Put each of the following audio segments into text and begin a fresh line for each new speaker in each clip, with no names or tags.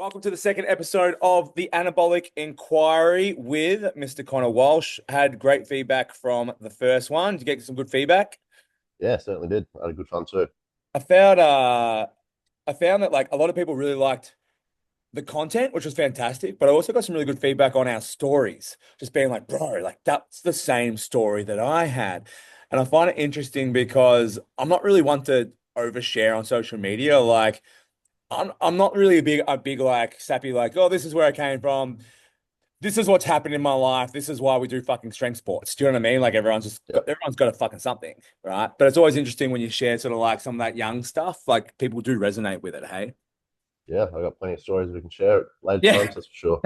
Welcome to the second episode of the Anabolic Enquiry with Mr. Connor Walsh. Had great feedback from the first one. Did you get some good feedback?
Yeah, certainly did. I had a good fun too.
I found I found that like a lot of people really liked the content, which was fantastic, but I also got some really good feedback on our stories. Just being like, bro, like that's the same story that I had. And I find it interesting because I'm not really one to overshare on social media. Like I'm not really a big like sappy like, oh, this is where I came from. This is what's happened in my life. This is why we do fucking strength sports. Do you know what I mean? Like
Yep.
everyone's got a fucking something, right? But it's always interesting when you share sort of like some of that young stuff. Like people do resonate with it, hey?
Yeah, I got plenty of stories we can share at later
Yeah.
times, that's for sure.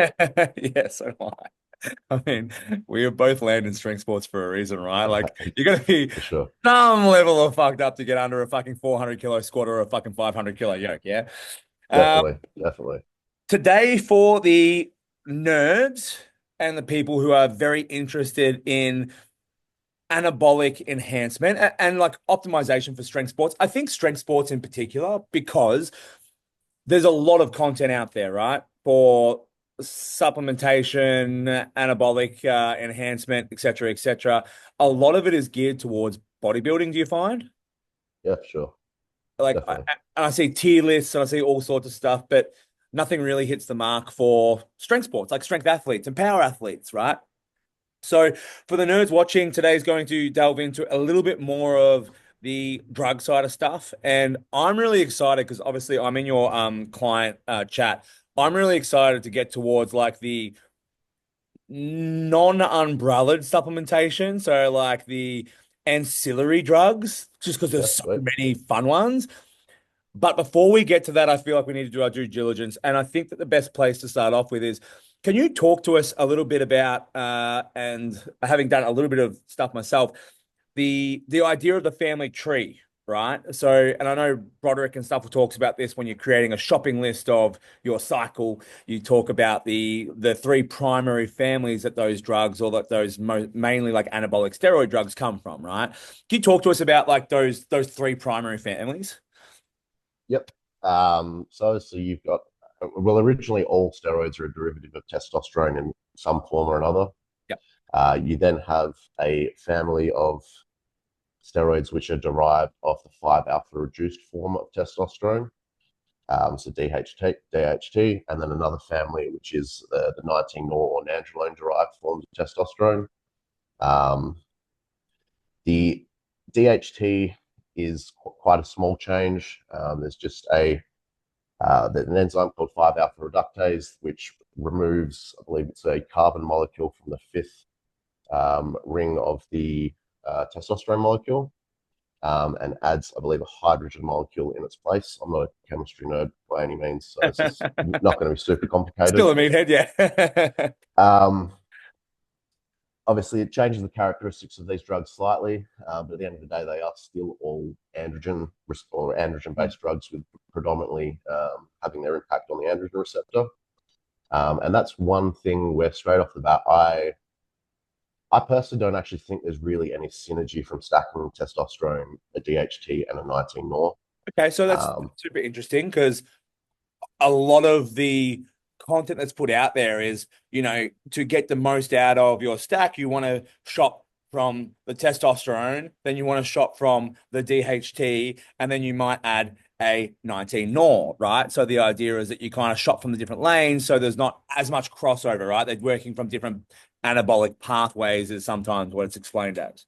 Yeah, so do I. I mean, we are both land in strength sports for a reason, right? Like you're gonna be
For sure.
some level of fucked up to get under a fucking 400 kilo squat or a fucking 500 kilo yoke, yeah? Um,
Definitely. Definitely.
Today, for the nerds and the people who are very interested in anabolic enhancement and like optimization for strength sports, I think strength sports in particular, because there's a lot of content out there, right? For supplementation, anabolic enhancement, etc., etc. A lot of it is geared towards bodybuilding, do you find?
Yeah, for sure.
Like
Definitely.
and I see tier lists and I see all sorts of stuff, but nothing really hits the mark for strength sports, like strength athletes and power athletes, right? So for the nerds watching, today's going to delve into a little bit more of the drug side of stuff. And I'm really excited because obviously I'm in your client chat. I'm really excited to get towards like the non-umbrellaed supplementation. So like the ancillary drugs, just because
Yeah,
there's so
sweet.
many fun ones. But before we get to that, I feel like we need to do our due diligence. And I think that the best place to start off with is, can you talk to us a little bit about, and having done a little bit of stuff myself, the idea of the family tree, right? So, and I know Broderick and stuff talks about this when you're creating a shopping list of your cycle. You talk about the three primary families that those drugs or that those mainly like anabolic steroid drugs come from, right? Can you talk to us about like those three primary families?
Yep. So you've got, well, originally all steroids are a derivative of testosterone in some form or another.
Yep.
You then have a family of steroids which are derived off the 5 alpha reduced form of testosterone. So DHT, and then another family which is the 19-nor or nandrolone derived forms of testosterone. Um, the DHT is quite a small change. There's just an enzyme called 5 alpha reductase, which removes, I believe it's a carbon molecule from the fifth ring of the testosterone molecule, and adds, I believe, a hydrogen molecule in its place. I'm not a chemistry nerd by any means, so this is not going to be super complicated.
Still a meathead, yeah.
Um, Obviously, it changes the characteristics of these drugs slightly, but at the end of the day, they are still all androgen or androgen-based drugs with predominantly having their impact on the androgen receptor. And that's one thing where straight off the bat, I personally don't actually think there's really any synergy from stacking testosterone, a DHT, and a 19-nor.
Okay, so that's
Um,
super interesting because a lot of the content that's put out there is, to get the most out of your stack, you want to shop from the testosterone, then you want to shop from the DHT, and then you might add a 19 nor, right? So the idea is that you kind of shop from the different lanes, so there's not as much crossover, right? They're working from different anabolic pathways, is sometimes what it's explained as.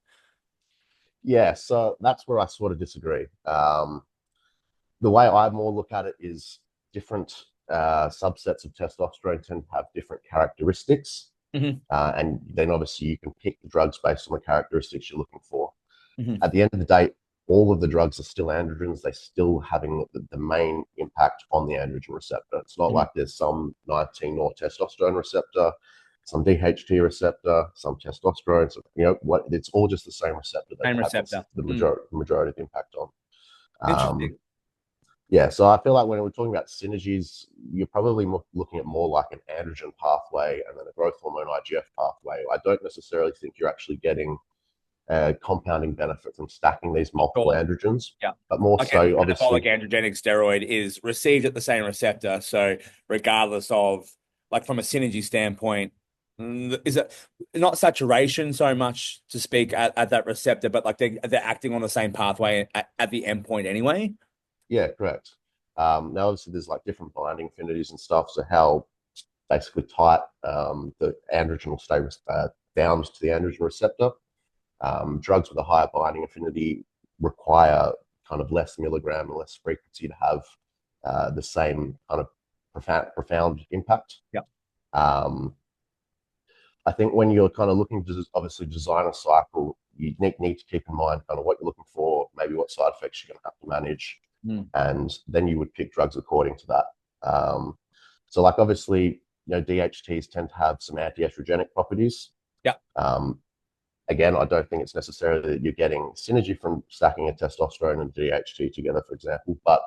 yeah, so that's where I sort of disagree. The way I more look at it is different subsets of testosterone tend to have different characteristics.
Hmm.
And then obviously you can pick the drugs based on the characteristics you're looking for.
Hmm.
At the end of the day, all of the drugs are still androgens. They're still having the main impact on the androgen receptor. It's not
Hmm.
like there's some 19 or testosterone receptor, some DHT receptor, some testosterone. So, what it's all just the same receptor that
Same
they have
receptor.
the
Mm.
majority of impact on. Um,
Interesting.
yeah, so I feel like when we're talking about synergies, you're probably looking at more like an androgen pathway and then a growth hormone IGF pathway. I don't necessarily think you're actually getting a compounding benefit from stacking these multiple
Sure.
androgens,
Yeah.
but more
Again,
so,
the anabolic
obviously,
androgenic steroid is received at the same receptor. So regardless of, like, from a synergy standpoint, is it not saturation so much to speak at that receptor, but like they're acting on the same pathway at the endpoint anyway?
yeah, correct. Now, obviously, there's like different binding affinities and stuff. So how basically tight the androgen will stay bound to the androgen receptor. Drugs with a higher binding affinity require kind of less milligram and less frequency to have the same kind of profound impact.
Yeah.
I think when you're kind of looking to obviously design a cycle, you need to keep in mind kind of what you're looking for, maybe what side effects you're going to have to manage, and then you would pick drugs according to that. So, like, obviously, DHTs tend to have some anti-estrogenic properties.
Yeah.
Again, I don't think it's necessarily that you're getting synergy from stacking a testosterone and DHT together, for example, but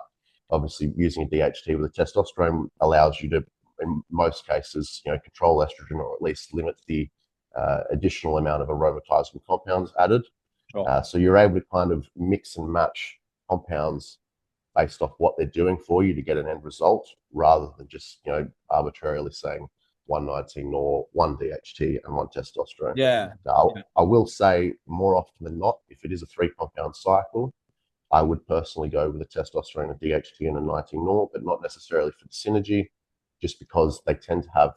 obviously using a DHT with a testosterone allows you to, in most cases, control estrogen or at least limit the additional amount of aromatizing compounds added.
Sure.
So you're able to kind of mix and match compounds based off what they're doing for you to get an end result, rather than just arbitrarily saying 119 nor one DHT and one testosterone.
Yeah.
I will say more often than not, if it is a 3-compound cycle, I would personally go with a testosterone, a DHT, and a 19 nor, but not necessarily for the synergy, just because they tend to have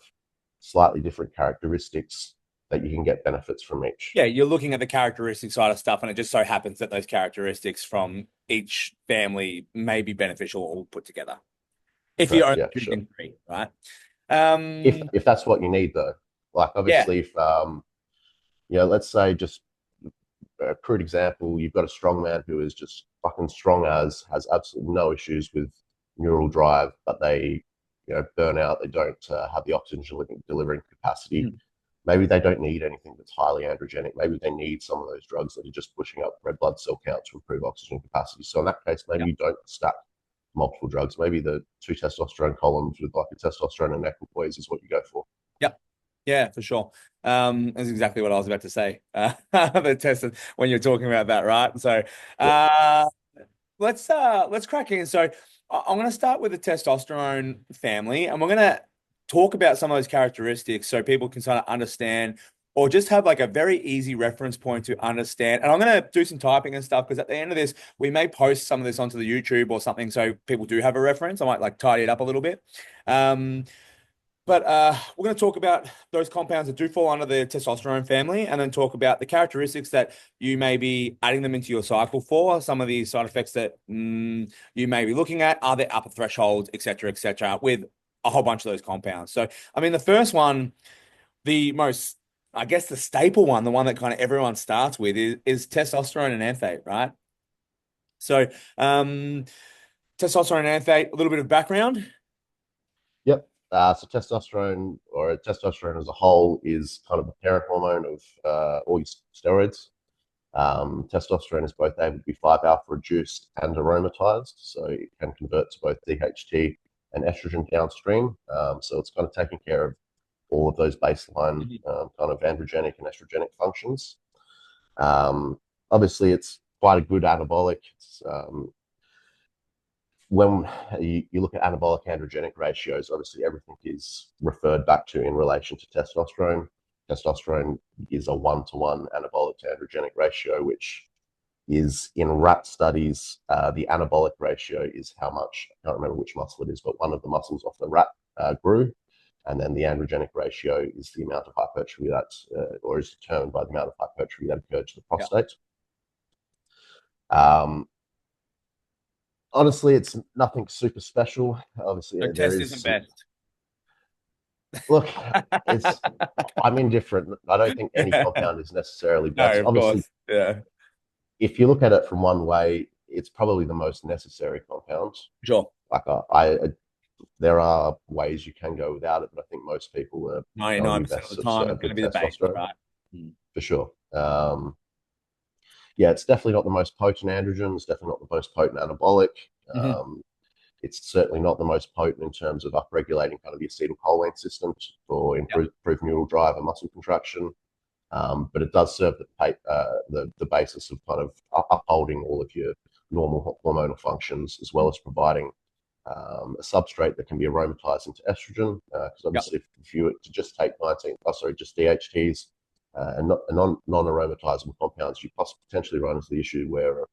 slightly different characteristics that you can get benefits from each.
Yeah, you're looking at the characteristic side of stuff, and it just so happens that those characteristics from each family may be beneficial all put together. If you're
Correct,
only
yeah, sure.
choosing three, right?
If that's what you need, though, like,
Yeah,
obviously, if let's say, just a crude example, you've got a strong man who is just fucking strong as, has absolutely no issues with neural drive, but they burn out, they don't have the oxygen delivering capacity. Maybe they don't need anything that's highly androgenic. Maybe they need some of those drugs that are just pushing up red blood cell count to improve oxygen capacity. So in that case, maybe you don't stack multiple drugs. Maybe the 2 testosterone columns with like a testosterone and equipoise is what you go for.
Yep. Yeah, for sure. That's exactly what I was about to say. The test when you're talking about that, right? So
Yeah.
let's crack in. So I'm going to start with the testosterone family, and we're going to talk about some of those characteristics so people can sort of understand, or just have like a very easy reference point to understand. And I'm going to do some typing and stuff, because at the end of this, we may post some of this onto the YouTube or something, so people do have a reference. I might like tidy it up a little bit. But we're going to talk about those compounds that do fall under the testosterone family, and then talk about the characteristics that you may be adding them into your cycle for, some of these side effects that you may be looking at, are there upper thresholds, et cetera, with a whole bunch of those compounds. So, I mean, the first one, the most, I guess, the staple one, the one that kind of everyone starts with is testosterone and anthate, right? So, testosterone and anthate, a little bit of background.
Yep. So testosterone as a whole is kind of a parent hormone of all your steroids. Testosterone is both able to be 5-alpha reduced and aromatized, so it can convert to both DHT and estrogen downstream. So it's kind of taking care of all of those baseline kind of androgenic and estrogenic functions. Obviously, it's quite a good anabolic. It's, when you look at anabolic androgenic ratios, obviously everything is referred back to in relation to testosterone. Testosterone is a 1-to-1 anabolic to androgenic ratio, which is, in rat studies, the anabolic ratio is how much, I can't remember which muscle it is, but one of the muscles off the rat grew. And then the androgenic ratio is the amount of hypertrophy that, or is determined by the amount of hypertrophy that occurred to the prostate. Honestly, it's nothing super special. Obviously,
So
there
test
is
isn't
some,
best.
look, it's, I'm indifferent. I don't think any compound is necessarily
No,
best.
of
Obviously,
course. Yeah.
if you look at it from one way, it's probably the most necessary compound.
Sure.
Like, there are ways you can go without it, but I think most people are going to be
99% of
best
the time, it's
served
going to
with
be the base,
testosterone,
right?
for sure. Yeah, it's definitely not the most potent androgen. It's definitely not the most potent anabolic. It's certainly not the most potent in terms of upregulating kind of the acetylcholine system for improved neural drive and muscle contraction. But it does serve the basis of kind of upholding all of your normal hormonal functions, as well as providing a substrate that can be aromatized into estrogen. Because
Yep.
obviously, if you were to just take just DHTs and non-aromatizable compounds, you potentially run into the issue where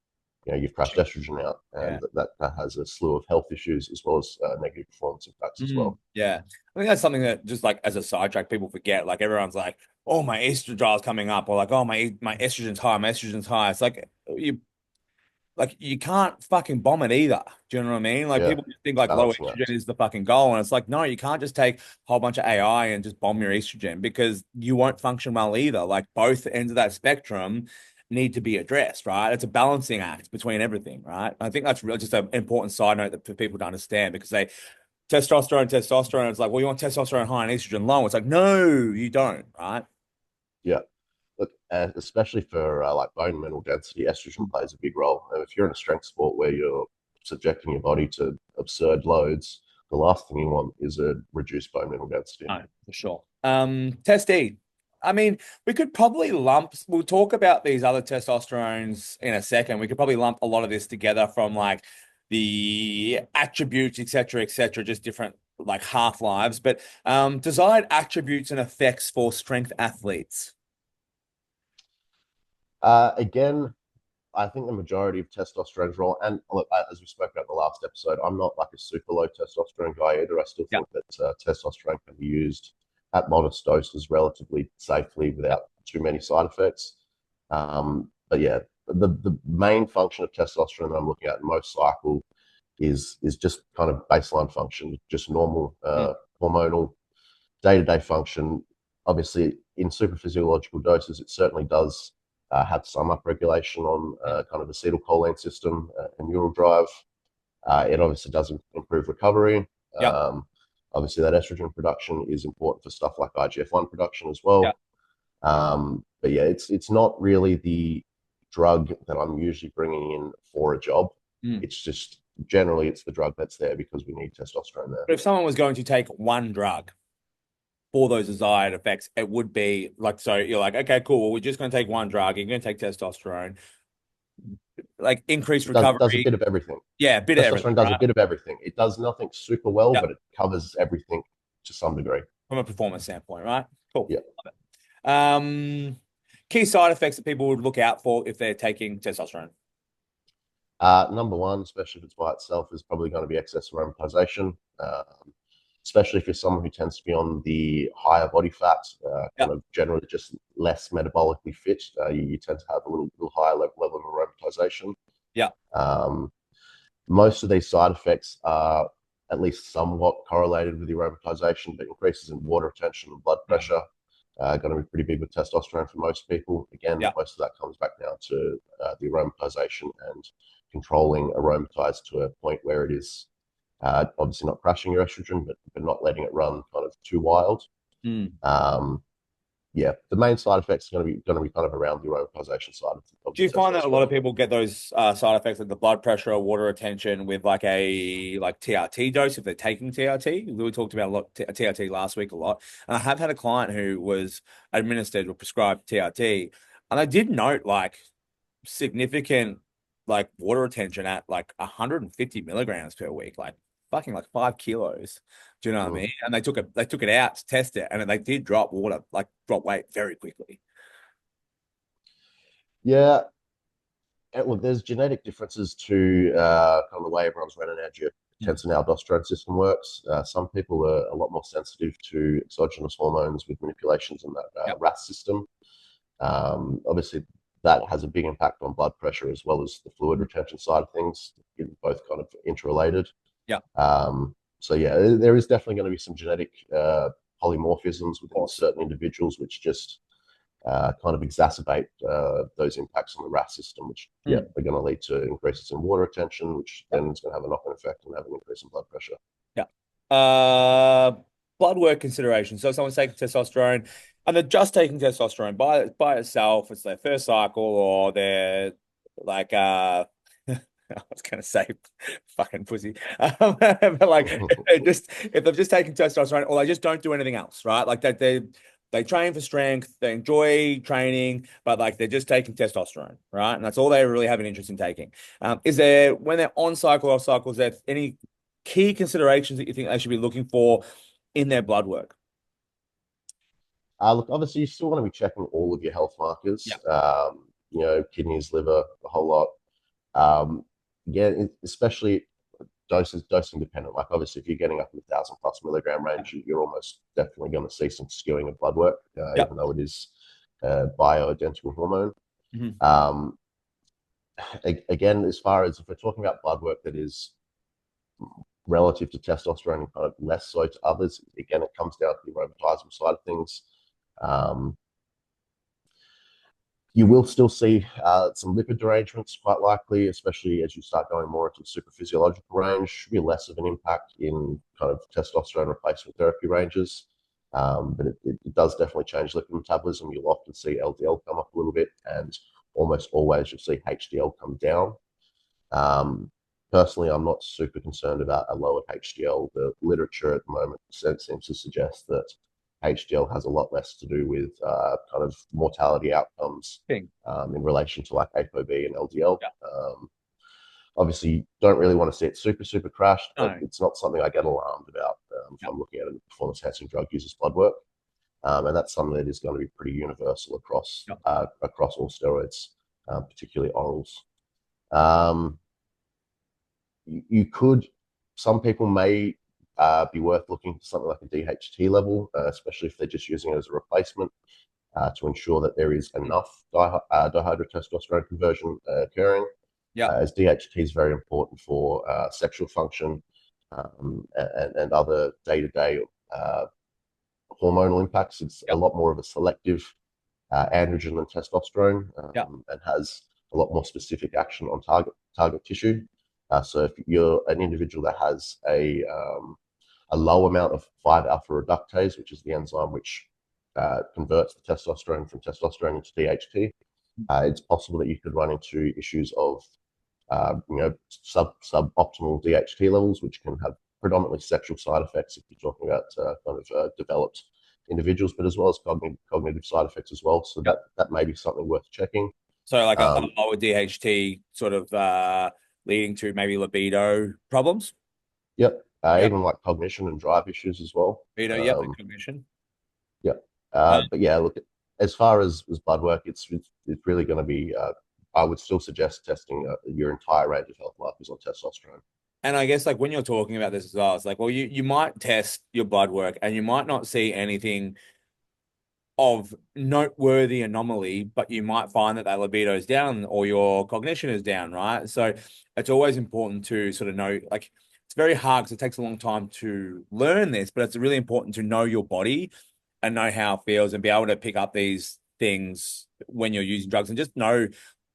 you've crashed estrogen out,
Yeah.
and that has a slew of health issues as well as negative performance impacts as well.
Yeah. I think that's something that just like as a sidetrack, people forget. Like everyone's like, oh, my estradiol's coming up, or like, oh, my estrogen's high, my estrogen's high. It's like you can't fucking bomb it either. Do you know what I mean? Like
Yeah,
people just think like low
balancing
estrogen
act.
is the fucking goal. And it's like, no, you can't just take a whole bunch of AI and just bomb your estrogen because you won't function well either. Like both ends of that spectrum need to be addressed, right? It's a balancing act between everything, right? I think that's really just an important side note that for people to understand because they testosterone. It's like, well, you want testosterone high and estrogen low. It's like, no, you don't, right?
Yeah. Look, and especially for like bone mineral density, estrogen plays a big role. And if you're in a strength sport where you're subjecting your body to absurd loads, the last thing you want is a reduced bone mineral density.
No, for sure. Test E. I mean, we could probably we'll talk about these other testosterones in a second. We could probably lump a lot of this together from like the attributes, et cetera, just different like half-lives, but desired attributes and effects for strength athletes.
Again, I think the majority of testosterone's role, and look, as we spoke about in the last episode, I'm not like a super low testosterone guy either. I still
Yeah.
think that testosterone can be used at modest doses relatively safely without too many side effects. But yeah, the main function of testosterone that I'm looking at in most cycle is just kind of baseline function, just normal
Mm.
hormonal day-to-day function. Obviously, in super physiological doses, it certainly does have some upregulation on kind of acetylcholine system and neural drive. It obviously does improve recovery.
Yeah.
Um, Obviously, that estrogen production is important for stuff like IGF-1 production as
Yeah.
well. But yeah, it's not really the drug that I'm usually bringing in for a job.
Mm.
It's just generally it's the drug that's there because we need testosterone there.
But if someone was going to take one drug for those desired effects, it would be like, so you're like, okay, cool. Well, we're just going to take one drug. You're going to take testosterone, like increased
Does a
recovery.
bit of everything.
Yeah, a bit of everything,
Testosterone does a
right?
bit of everything. It does nothing super well,
Yeah,
but it covers everything to some degree.
from a performance standpoint, right? Cool.
Yeah.
Um, Key side effects that people would look out for if they're taking testosterone.
Number one, especially if it's by itself, is probably going to be excess aromatization. Especially if you're someone who tends to be on the higher body fat,
Yeah,
kind of generally just less metabolically fit, you tend to have a little higher level of aromatization.
yeah.
Um, Most of these side effects are at least somewhat correlated with the aromatization, but increases in water retention and blood
Mm.
pressure going to be pretty big with testosterone for most people. Again,
Yeah,
most of that comes back down to the aromatization and controlling aromatase to a point where it is obviously not crashing your estrogen, but not letting it run kind of too wild.
Mm.
Um, yeah, the main side effects are going to be kind of around the aromatization side of
Do
the
you find that a lot of
testosterone.
people get those side effects like the blood pressure or water retention with like a like TRT dose if they're taking TRT? We talked about a lot TRT last week a lot, and I have had a client who was administered or prescribed TRT, and I did note like significant like water retention at like 150 milligrams per week, like fucking like 5 kilos. Do you know what I
Mm.
mean? And they took it out to test it, and they did drop water, like drop weight very quickly.
Yeah, look, there's genetic differences to kind of the way everyone's
Mm.
renin-angiotensin aldosterone system works. Some people are a lot more sensitive to exogenous hormones with manipulations in that
Yeah,
RAS system. Obviously, that has a big impact on blood pressure as well as the fluid retention side of things, both kind of interrelated.
yeah, of
So yeah, there is definitely going to be some genetic polymorphisms within
course.
certain individuals, which just kind of exacerbate those impacts on the RAS system, which yeah,
Mm.
are going to lead to increases in water retention, which then is going to have a knock-on effect and have an increase in blood pressure.
Yeah. Uh, Blood work consideration. So someone's taking testosterone and they're just taking testosterone by itself. It's their first cycle, or they're like I was gonna say fucking pussy. But like if they've just taken testosterone or they just don't do anything else, right? Like they they train for strength, they enjoy training, but like they're just taking testosterone, right? And that's all they really have an interest in taking. Is there, when they're on cycle or off cycle, is there any key considerations that you think they should be looking for in their blood work?
Look, obviously, you still want to be checking all of your health
Yeah.
markers, kidneys, liver, a whole lot. Yeah, especially dosing dependent. Like obviously, if you're getting up in 1,000+ milligram range, you're almost definitely going to see some skewing of blood work,
Yeah.
even though it is bioidentical hormone.
Mhm.
Um, Again, as far as if we're talking about blood work that is relative to testosterone and kind of less so to others, again, it comes down to the aromatase side of things. Um, You will still see some lipid derangements, quite likely, especially as you start going more into the super physiological range. Should be less of an impact in kind of testosterone replacement therapy ranges. But it does definitely change lipid metabolism. You'll often see LDL come up a little bit, and almost always you'll see HDL come down. Um, Personally, I'm not super concerned about a lowered HDL. The literature at the moment seems to suggest that HDL has a lot less to do with kind of mortality outcomes
Thing.
in relation to like ApoB and LDL.
Yeah.
Obviously, don't really want to see it super crashed, but
No.
it's not something I get alarmed about if
Yeah.
I'm looking at a performance enhancing drug user's blood work. And that's something that is going to be pretty universal
Yeah.
across all steroids, particularly orals. Um, you could, some people may be worth looking for something like a DHT level, especially if they're just using it as a replacement to ensure that there is
Mm.
enough dihydrotestosterone conversion occurring,
Yeah.
as DHT is very important for sexual function and other day-to-day hormonal impacts. It's
Yeah.
a lot more of a selective androgen than testosterone,
Yeah.
and has a lot more specific action on target tissue. So if you're an individual that has a low amount of 5-alpha reductase, which is the enzyme which converts the testosterone from testosterone into DHT, it's possible that you could run into issues of suboptimal DHT levels, which can have predominantly sexual side effects if you're talking about developed individuals, but as well as cognitive side effects as well. So
Yeah.
that may be something worth checking.
So like a
Um,
lower DHT sort of leading to maybe libido problems.
yep,
Yeah.
even like cognition and drive issues as well.
Libido, yep, and cognition.
Yep.
Uh,
But yeah, look, as far as blood work, it's really going to be. I would still suggest testing your entire range of health markers on testosterone.
and I guess like when you're talking about this as well, it's like, well, you might test your blood work and you might not see anything of noteworthy anomaly, but you might find that libido is down or your cognition is down, right? So it's always important to sort of know, like, it's very hard because it takes a long time to learn this, but it's really important to know your body and know how it feels and be able to pick up these things when you're using drugs and just know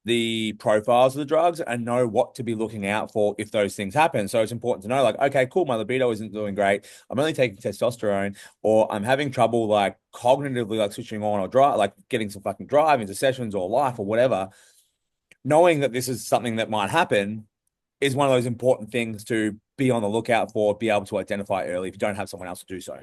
the profiles of the drugs and know what to be looking out for if those things happen. So it's important to know, like, okay, cool, my libido isn't doing great. I'm only taking testosterone, or I'm having trouble like cognitively like switching on or drive, like getting some fucking drive into sessions or life or whatever. Knowing that this is something that might happen is one of those important things to be on the lookout for, be able to identify early if you don't have someone else to do so.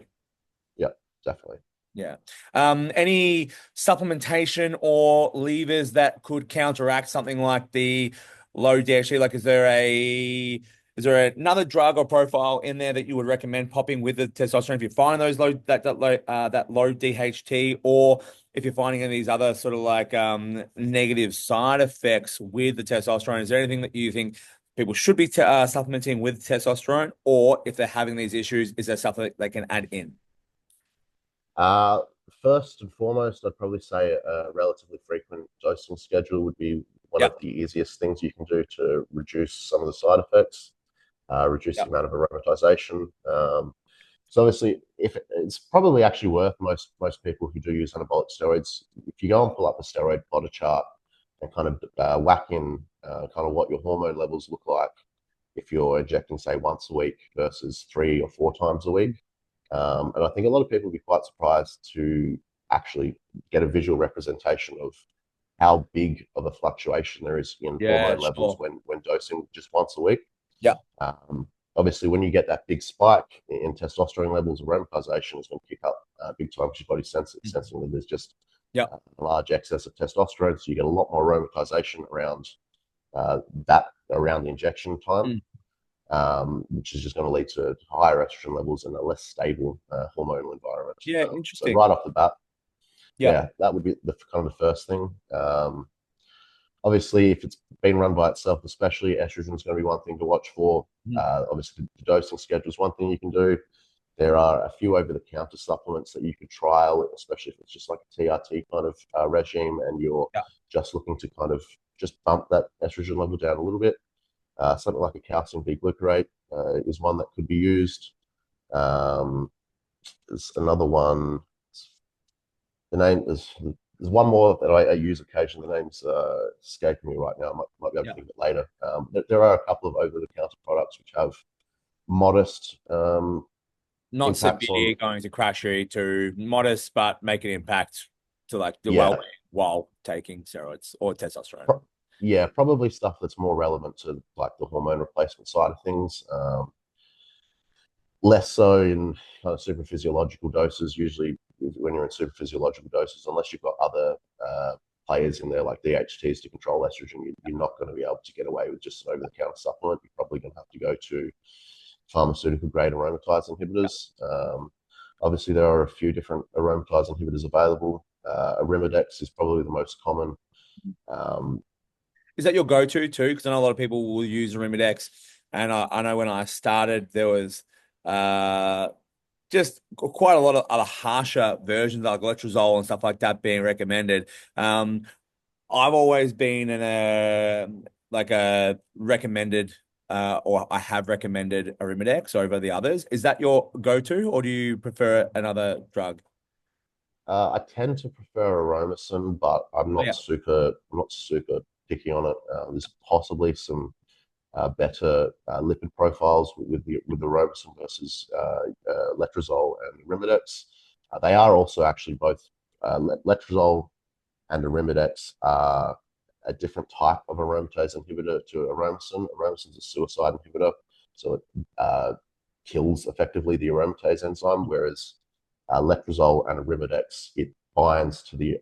Yeah, definitely.
Yeah. Any supplementation or levers that could counteract something like the low DHT? Like, is there another drug or profile in there that you would recommend popping with the testosterone if you're finding those that low DHT, or if you're finding any of these other sort of like negative side effects with the testosterone? Is there anything that you think people should be supplementing with testosterone, or if they're having these issues, is there something that they can add in?
Uh, First and foremost, I'd probably say a relatively frequent dosing schedule would be one
Yeah.
of the easiest things you can do to reduce some of the side effects, reduce
Yeah.
the amount of aromatization. So obviously, if it's probably actually worth most people who do use anabolic steroids, if you go and pull up a steroid plotter chart and kind of whack in kind of what your hormone levels look like if you're injecting, say, once a week versus 3 or 4 times a week. And I think a lot of people would be quite surprised to actually get a visual representation of how big of a fluctuation there is in
Yeah,
hormone levels
sure.
when dosing just once a week.
Yeah.
Um, obviously, when you get that big spike in testosterone levels, aromatization is going to kick up big time because your body's sensing that there's just
Yeah.
a large excess of testosterone. So you get a lot more aromatization around around the injection time, which is just going to lead to higher estrogen levels and a less stable hormonal environment.
Yeah,
So
interesting.
right off the bat,
Yeah.
yeah, that would be the kind of the first thing. Obviously, if it's been run by itself, especially, estrogen is going to be one thing to watch for. Obviously, the dosing schedule is one thing you can do. There are a few over-the-counter supplements that you could trial, especially if it's just like a TRT kind of regime and you're
Yeah.
just looking to kind of just bump that estrogen level down a little bit. Something like a calcium D-glucarate is one that could be used. There's another one. The name is there's one more that I use occasionally. The name's escaping me right now. Might be able to
Yeah.
think of it later. There are a couple of over-the-counter products which have modest
Not
impacts on.
severe going to crash you to modest, but make an impact to like the
Yeah,
well-being while taking steroids or testosterone.
yeah, probably stuff that's more relevant to like the hormone replacement side of things. Less so in kind of super physiological doses. Usually, when you're in super physiological doses, unless you've got other players in there like DHTs to control estrogen, you're not going to be able to get away with just an over-the-counter supplement. You're probably going to have to go to pharmaceutical grade aromatase inhibitors. Obviously, there are a few different aromatase inhibitors available. Arimidex is probably the most common.
Is that your go-to too? Because I know a lot of people will use Arimidex, and I know when I started there was just quite a lot of other harsher versions like letrozole and stuff like that being recommended. I've always been in a recommended or I have recommended Arimidex over the others. Is that your go-to, or do you prefer another drug?
I tend to prefer aromasin, but
Oh, yeah.
I'm not super picky on it. There's possibly some better lipid profiles with the aromasin versus letrozole and Arimidex. They are also actually both letrozole and Arimidex are a different type of aromatase inhibitor to aromasin. Aromasin is a suicide inhibitor, so it kills effectively the aromatase enzyme, whereas letrozole and Arimidex, it binds to the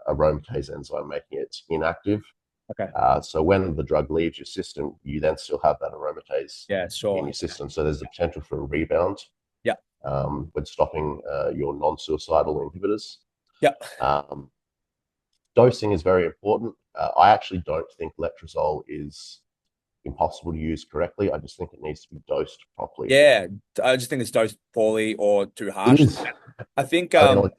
aromatase enzyme, making it inactive.
Okay.
So when the drug leaves your system, you then still have that aromatase
Yeah,
in
sure.
your system. So there's the potential for a rebound
Yeah.
when stopping your non-suicidal inhibitors.
Yeah.
Um, Dosing is very important. I actually don't think letrozole is impossible to use correctly. I just think it needs to be dosed properly.
Yeah. I just think it's dosed poorly or too
It
harshly.
is.
I think
I mean,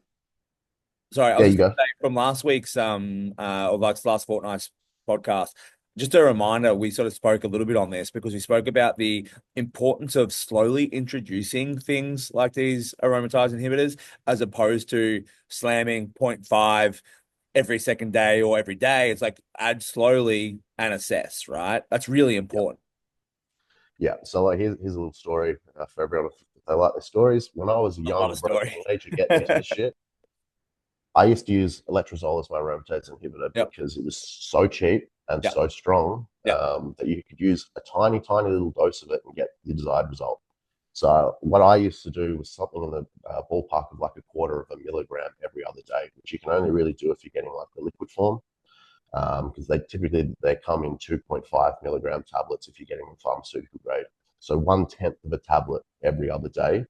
sorry, I
yeah,
was
you
just going
go.
to say from last week's or like last fortnight's podcast, just a reminder, we sort of spoke a little bit on this because we spoke about the importance of slowly introducing things like these aromatase inhibitors as opposed to slamming zero point 0.5 every second day or every day. It's like add slowly and assess, right? That's really
Yeah,
important.
yeah. So like, here's a little story for everyone if they like the stories. When I was a
A lot
young
of
broke
story.
teenager getting into this shit, I used to use letrozole as my aromatase inhibitor
Yep.
because it was so cheap and
Yep.
so strong
Yep.
that you could use a tiny, tiny little dose of it and get the desired result. So what I used to do was something in the ballpark of like a quarter of a milligram every other day, which you can only really do if you're getting like the liquid form, because they come in 2.5 milligram tablets if you're getting them pharmaceutical grade. So 1/10 of a tablet every other day,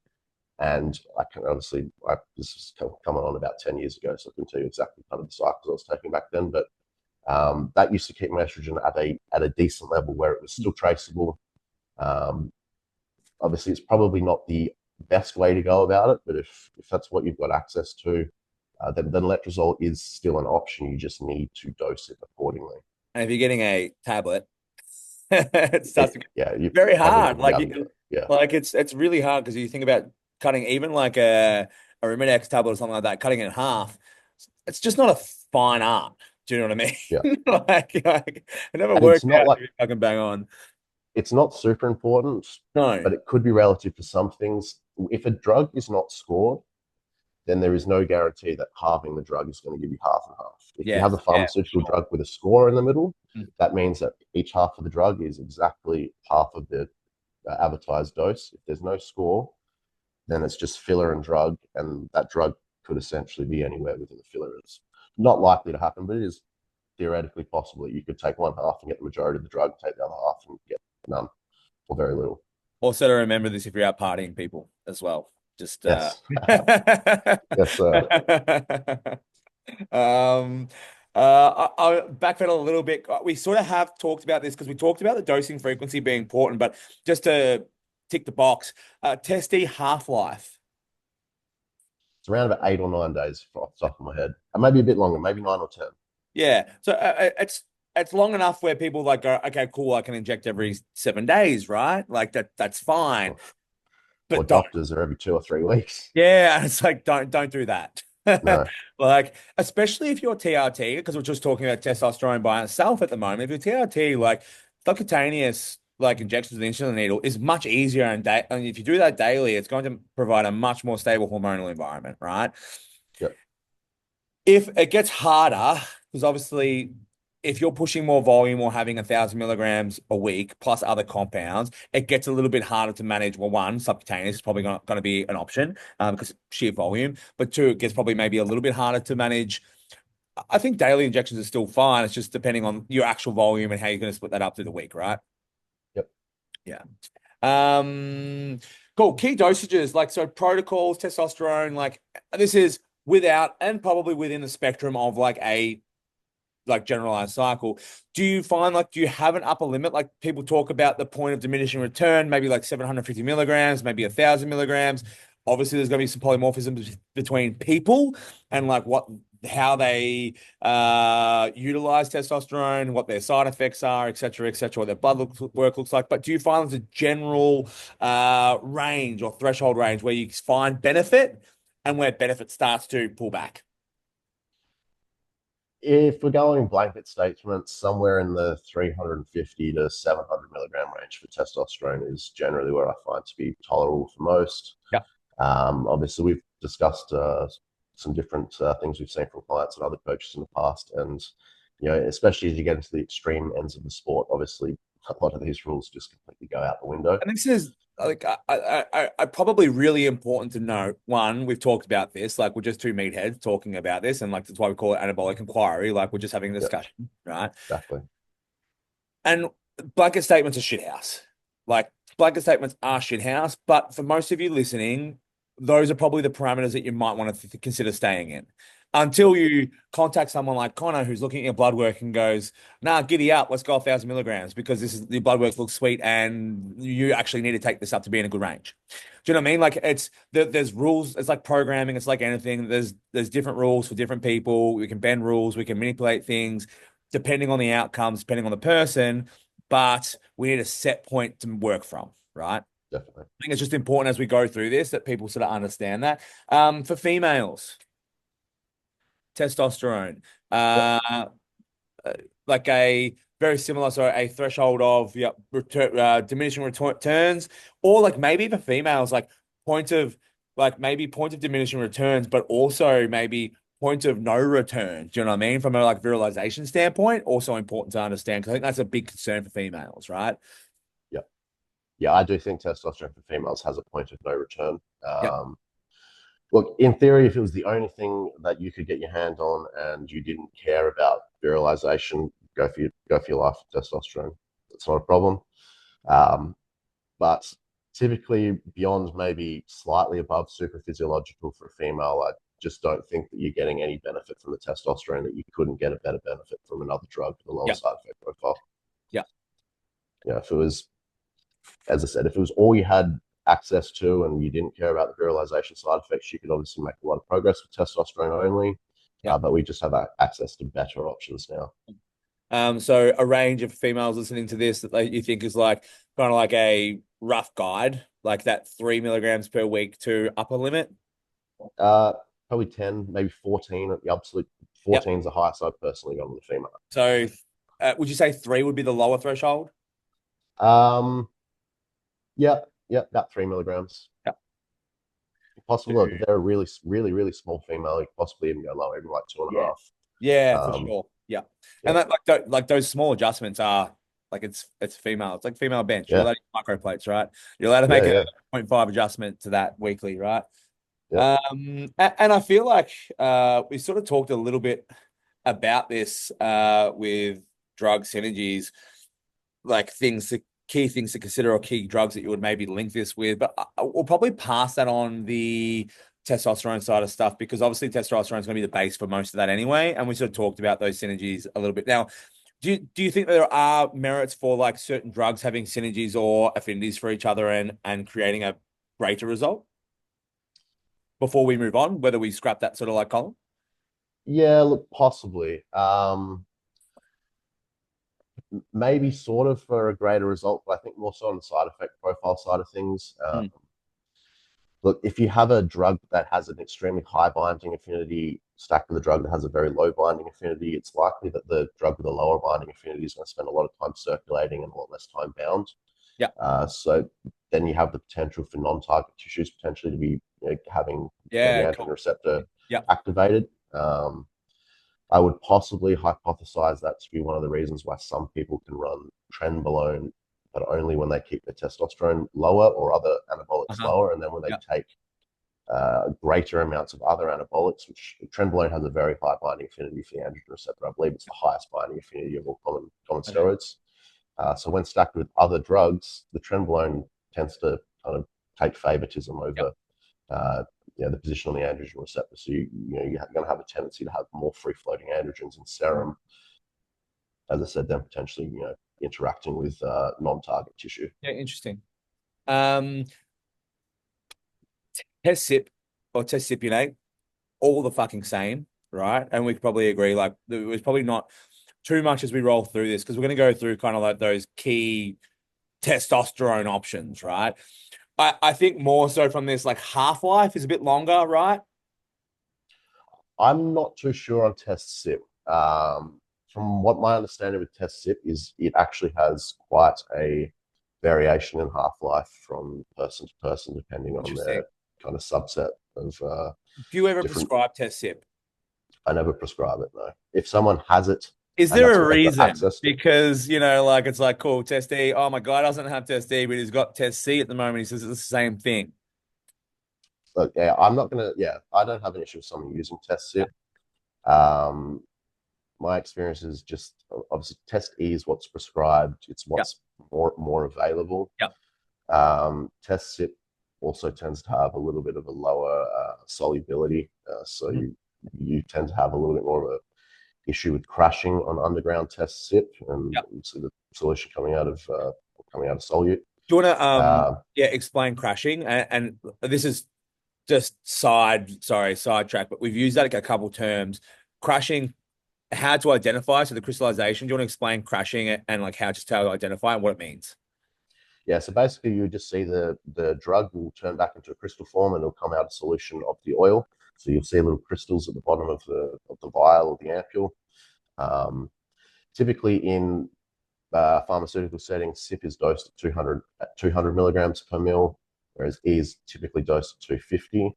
and I can honestly, this is coming on about 10 years ago, so I can tell you exactly kind of the cycles I was taking back then. But that used to keep my estrogen at a decent level where it was still traceable. Um, Obviously, it's probably not the best way to go about it, but if that's what you've got access to, then letrozole is still an option. You just need to dose it accordingly.
And if you're getting a tablet, it starts to get
Yeah, you
very
probably
hard.
wouldn't be able to do it. Yeah,
Like it's really hard because you think about cutting even like a Arimidex tablet or something like that, cutting it in half. It's just not a fine art. Do you know what I
yeah,
mean? Like it never
and it's
worked
not
out
like
if you fucking bang on.
it's not super important,
No.
but it could be relative to some things. If a drug is not scored, then there is no guarantee that halving the drug is going to give you half and half. If you have a
Yes. Yeah, for
pharmaceutical
sure.
drug with a score in the middle,
Mm.
that means that each half of the drug is exactly half of the advertised dose. If there's no score, then it's just filler and drug, and that drug could essentially be anywhere within the filler. It's not likely to happen, but it is theoretically possible that you could take one half and get the majority of the drug, take the other half and get none or very little.
Also to remember this if you're out partying people as well. Just
Yes. Yes, sir.
um I backpedal a little bit. We sort of have talked about this because we talked about the dosing frequency being important, but just to tick the box, testy half-life.
It's around about 8 or 9 days off the top of my head. And maybe a bit longer, maybe 9 or 10.
Yeah. So it's long enough where people like go, okay, cool, I can inject every 7 days, right? Like that's fine.
Or
But don't.
doctors are every 2 or 3 weeks.
Yeah, and it's like don't do that.
No.
Like, especially if you're TRT, because we're just talking about testosterone by itself at the moment. If you're TRT, like subcutaneous like injections with the insulin needle is much easier, and if you do that daily, it's going to provide a much more stable hormonal environment, right?
Yep.
If it gets harder, because obviously if you're pushing more volume or having 1,000 milligrams a week plus other compounds, it gets a little bit harder to manage. Well, one, subcutaneous is probably going to be an option because sheer volume. But two, it gets probably maybe a little bit harder to manage. I think daily injections are still fine. It's just depending on your actual volume and how you're going to split that up through the week, right?
Yep.
Yeah. Cool. Key dosages, like so protocols, testosterone, like this is without and probably within the spectrum of like a like generalized cycle. Do you find like do you have an upper limit? Like people talk about the point of diminishing return, maybe like 750 milligrams, maybe 1,000 milligrams. Obviously, there's going to be some polymorphism between people and like what how they utilize testosterone, what their side effects are, et cetera, what their work looks like. But do you find there's a general range or threshold range where you find benefit and where benefit starts to pull back?
If we're going blanket statements, somewhere in the 350 to 700 milligram range for testosterone is generally where I find to be tolerable for most.
Yeah.
Obviously, we've discussed some different things we've seen from clients and other coaches in the past, and especially as you get into the extreme ends of the sport, obviously a lot of these rules just completely go out the window.
And this is like I probably really important to note. One, we've talked about this, like we're just two meatheads talking about this, and like that's why we call it Anabolic Enquiry. Like we're just having a
Yep,
discussion, right?
exactly.
And blanket statements are shithouse. Like blanket statements are shithouse, but for most of you listening, those are probably the parameters that you might want to consider staying in. Until you contact someone like Connor who's looking at your blood work and goes, nah, giddy up, let's go 1,000 milligrams because this is the blood work looks sweet and you actually need to take this up to be in a good range. Do you know what I mean? Like there's rules, it's like programming, it's like anything. There's different rules for different people. We can bend rules, we can manipulate things depending on the outcomes, depending on the person, but we need a set point to work from, right?
Definitely.
I think it's just important as we go through this that people sort of understand that. For females, testosterone,
Yep.
like a very similar, so a threshold of diminishing returns, or like maybe for females, point of maybe point of diminishing returns, but also maybe point of no return. Do you know what I mean? From a like virilization standpoint, also important to understand because I think that's a big concern for females, right?
Yep. Yeah, I do think testosterone for females has a point of no return.
Yep.
Look, in theory, if it was the only thing that you could get your hand on and you didn't care about virilization, go for your life with testosterone. It's not a problem. But typically, beyond maybe slightly above super physiological for a female, I just don't think that you're getting any benefit from the testosterone that you couldn't get a better benefit from another drug with a lower
Yep.
side effect profile.
Yep.
If it was, as I said, if it was all you had access to and you didn't care about the virilization side effects, you could obviously make a lot of progress with testosterone only.
Yep.
But we just have access to better options now.
So a range of females listening to this that you think is like kind of like a rough guide, like that 3 milligrams per week to upper limit.
Probably 10, maybe 14 at the absolute.
Yep.
14 is the highest I've personally gone with a female.
So would you say 3 would be the lower threshold?
Yeah, about 3 milligrams.
Yep.
Possibly, look, if they're a really, really, really small female, you could possibly even go lower, even like two and a half.
Yeah, for sure. Yeah. And
Yeah,
that like those small adjustments are Like it's female. It's like female bench. You're
Yeah,
allowed to micro plates, right? You're allowed to
yeah,
make a zero
yeah,
point 0.5 adjustment to that weekly, right?
yeah.
And I feel like we sort of talked a little bit about this with drug synergies, like key things to consider or key drugs that you would maybe link this with. But we'll probably pass that on the testosterone side of stuff because obviously testosterone is going to be the base for most of that anyway. And we sort of talked about those synergies a little bit. Now, do you think there are merits for like certain drugs having synergies or affinities for each other and creating a greater result? Before we move on, whether we scrap that sort of like column?
Yeah, look, possibly. Maybe sort of for a greater result, but I think more so on the side effect profile side of things.
Mm.
Look, if you have a drug that has an extremely high binding affinity stacked with a drug that has a very low binding affinity, it's likely that the drug with a lower binding affinity is going to spend a lot of time circulating and a lot less time bound.
Yeah.
So then you have the potential for non-target tissues potentially to be having the
Yeah,
androgen
cool.
receptor
Yeah.
activated. I would possibly hypothesize that to be one of the reasons why some people can run trenbolone, but only when they keep their testosterone lower or other anabolics
Uh-huh.
lower. And then when they
Yeah.
take greater amounts of other anabolics, which trenbolone has a very high binding affinity for the androgen receptor. I believe it's the highest binding affinity of all common
Okay.
steroids. So when stacked with other drugs, the trenbolone tends to kind of take favoritism
Yep.
over the position on the androgen receptor. So you're going to have a tendency to have more free floating androgens in serum, as I said, then potentially interacting with non-target tissue.
Yeah, interesting. Um, test sip or test sipionate, all the fucking same, right? And we could probably agree, like, it was probably not too much as we roll through this because we're going to go through kind of like those key testosterone options, right? I think more so from this, like, half-life is a bit longer, right?
I'm not too sure on test sip. From what my understanding with test sip is, it actually has quite a variation in half life from person to person, depending on
Interesting.
their kind of subset of
Do you ever
different.
prescribe test sip?
I never prescribe it, no. If someone has it
Is
and
there
that's
a
what they've got
reason?
access to,
Because, like it's like, cool, test E. Oh my God, doesn't have test E, but he's got test C at the moment. He says it's the same thing.
look, yeah, I don't have an issue with someone using test
Yeah.
sip. Um, my experience is just obviously test E is what's prescribed. It's
Yeah.
what's more available.
Yeah.
Test sip also tends to have a little bit of a lower solubility, so
Mhm.
you tend to have a little bit more of a issue with crashing on underground test sip, and
Yeah.
obviously the solution coming out of solute.
Do you want to,
Uh,
yeah, explain crashing? And this is just sidetrack, but we've used that a couple terms. Crashing, how to identify, so the crystallization. Do you want to explain crashing and like how to identify and what it means?
yeah, so basically you just see the drug will turn back into a crystal form and it'll come out a solution of the oil. So you'll see little crystals at the bottom of the vial or the ampule. Um, Typically in pharmaceutical settings, SIP is dosed at 200 milligrams per mil, whereas E is typically dosed at 250.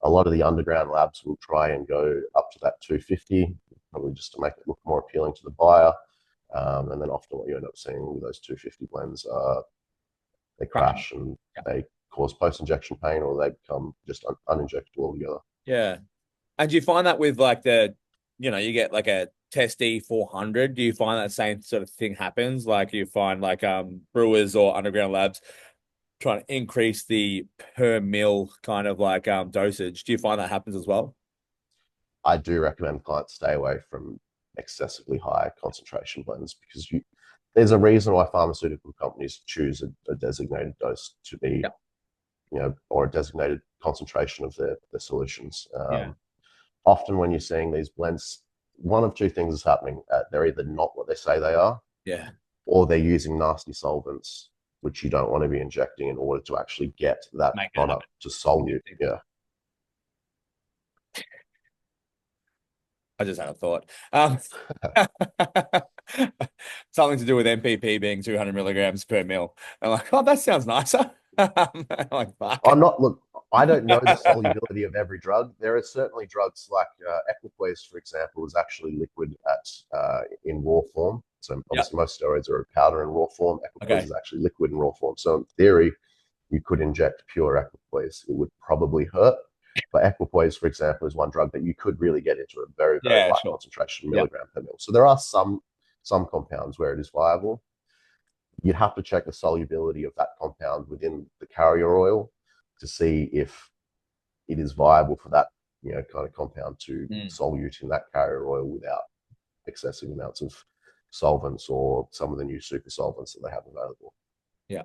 A lot of the underground labs will try and go up to that 250, probably just to make it look more appealing to the buyer. And then often what you end up seeing with those 250 blends are they
Crashing.
crash and
Yeah.
they cause post-injection pain, or they become just uninjectable altogether.
Yeah. And do you find that with like you get like a test D 400, do you find that same sort of thing happens? Like you find like brewers or underground labs trying to increase the per mil kind of like dosage. Do you find that happens as well?
I do recommend clients stay away from excessively high concentration blends because there's a reason why pharmaceutical companies choose a designated dose to be,
Yeah.
or a designated concentration of their solutions.
Yeah.
Often when you're seeing these blends, one of two things is happening. They're either not what they say they are,
Yeah.
or they're using nasty solvents, which you don't want to be injecting in order to actually get that
Make it
product
happen.
to solute. Yeah.
I just had a thought. Something to do with MPP being 200 milligrams per mil. I'm like, oh, that sounds nicer. I'm like, fuck.
I'm not, look, I don't know the solubility of every drug. There are certainly drugs like Equipoise, for example, is actually liquid in raw form. So
Yeah.
obviously most steroids are powder in raw form. Equipoise
Okay.
is actually liquid in raw form. So in theory, you could inject pure equipoise. It would probably hurt. But equipoise, for example, is one drug that you could really get into a very, very
Yeah,
high
sure.
concentration,
Yeah.
milligram per mil. So there are some compounds where it is viable. You'd have to check the solubility of that compound within the carrier oil to see if it is viable for that kind of compound to
Mm.
solute in that carrier oil without excessive amounts of solvents or some of the new super solvents that they have available.
Yeah.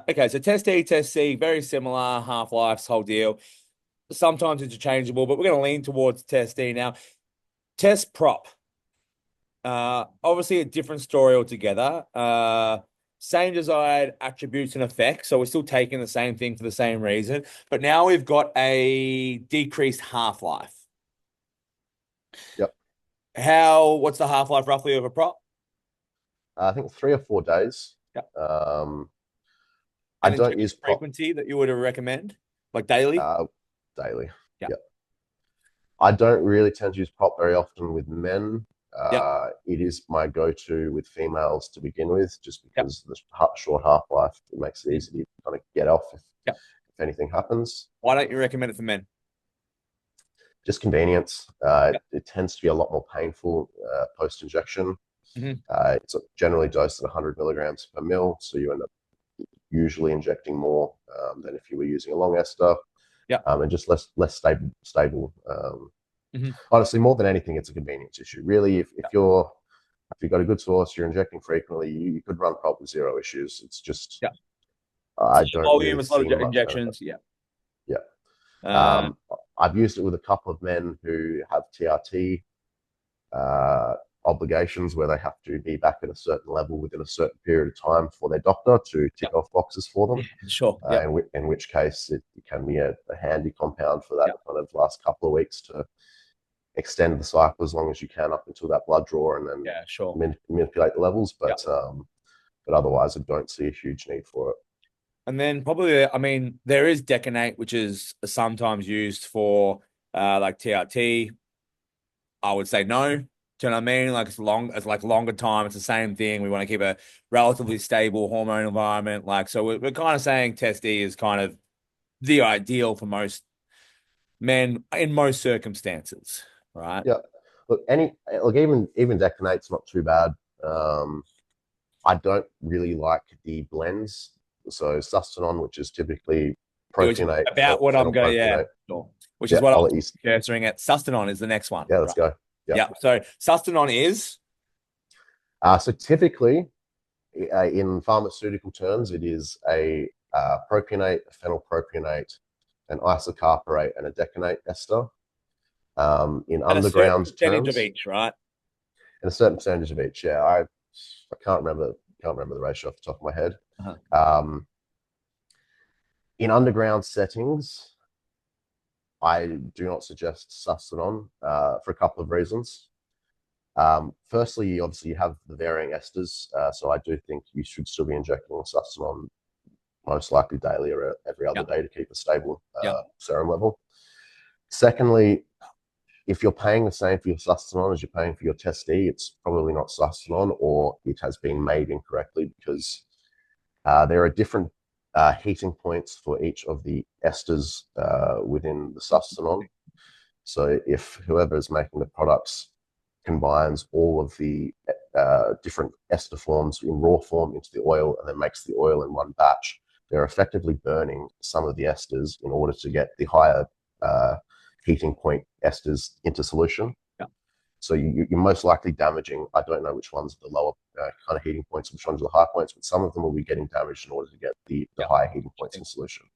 Okay, so test E, test C, very similar, half-lives, whole deal. Sometimes interchangeable, but we're going to lean towards test E now. Test prop. Obviously a different story altogether. Same desired attributes and effects. So we're still taking the same thing for the same reason, but now we've got a decreased half-life.
Yep.
What's the half-life roughly of a prop?
I think 3 or 4 days.
Yep.
I
And in
don't
terms
use
of
prop
frequency that you would recommend, like daily?
daily.
Yeah.
Yep. I don't really tend to use prop very often with men.
Yep.
It is my go-to with females to begin with, just
Yep.
because the short half-life, it makes it easy to kind of get off
Yep.
if anything happens.
Why don't you recommend it for men?
Just convenience.
Yep.
It tends to be a lot more painful post-injection.
Mm-hmm.
It's generally dosed at 100 milligrams per mil, so you end up usually injecting more than if you were using a long ester.
Yep.
And just less stable.
Mm-hmm.
Honestly, more than anything, it's a convenience issue. Really, if you've got a good source, you're injecting frequently, you could run prop with zero issues. It's just
Yep.
I don't
Volume,
really
it's a lot
see
of
much benefit.
injections. Yeah.
Yeah.
Uh,
I've used it with a couple of men who have TRT uh, obligations where they have to be back at a certain level within a certain period of time for their doctor to tick
Yep.
off boxes for them.
Sure. Yep.
In which case, it can be a handy compound for that
Yep.
kind of last couple of weeks to extend the cycle as long as you can up until that blood draw and then
Yeah, sure.
manipulate the levels.
Yep.
But otherwise, I don't see a huge need for it.
And then probably, I mean, there is decanate, which is sometimes used for like TRT. I would say no. Do you know what I mean? Like it's like longer time. It's the same thing. We want to keep a relatively stable hormone environment. Like, so we're kind of saying test D is kind of the ideal for most men in most circumstances, right?
Yeah. Look, even decanate's not too bad. I don't really like the blends. So Sustanon, which is typically
Which is
propionate,
about what I'm going, yeah,
phenylpropionate.
sure. Which is
Yeah,
what I
I'll
was
let you.
cursing at. Sustanon is the next one,
Yeah, let's
right?
go. Yeah.
Yeah. So Sustanon is
So typically, in pharmaceutical terms, it is a propionate, a phenylpropionate, an isocarpurate, and a decanate ester. In
at a certain
underground
percentage of
terms,
each, right?
and a certain percentage of each. Yeah, I can't remember the ratio off the top of my head.
Uh-huh.
In underground settings, I do not suggest Sustanon for a couple of reasons. Firstly, obviously, you have the varying esters, so I do think you should still be injecting Sustanon most likely daily or every other day to keep a stable serum level. Secondly, if you're paying the same for your Sustanon as you're paying for your Test E, it's probably not Sustanon or it has been made incorrectly because there are different heating points for each of the esters within the Sustanon. So if whoever is making the products combines all of the different ester forms in raw form into the oil and then makes the oil in one batch, they're effectively burning some of the esters in order to get the higher heating point esters into solution.
Yeah.
So you're most likely damaging, I don't know which ones are the lower kind of heating points, which ones are the high points, but some of them will be getting damaged in order to get the higher heating points in solution.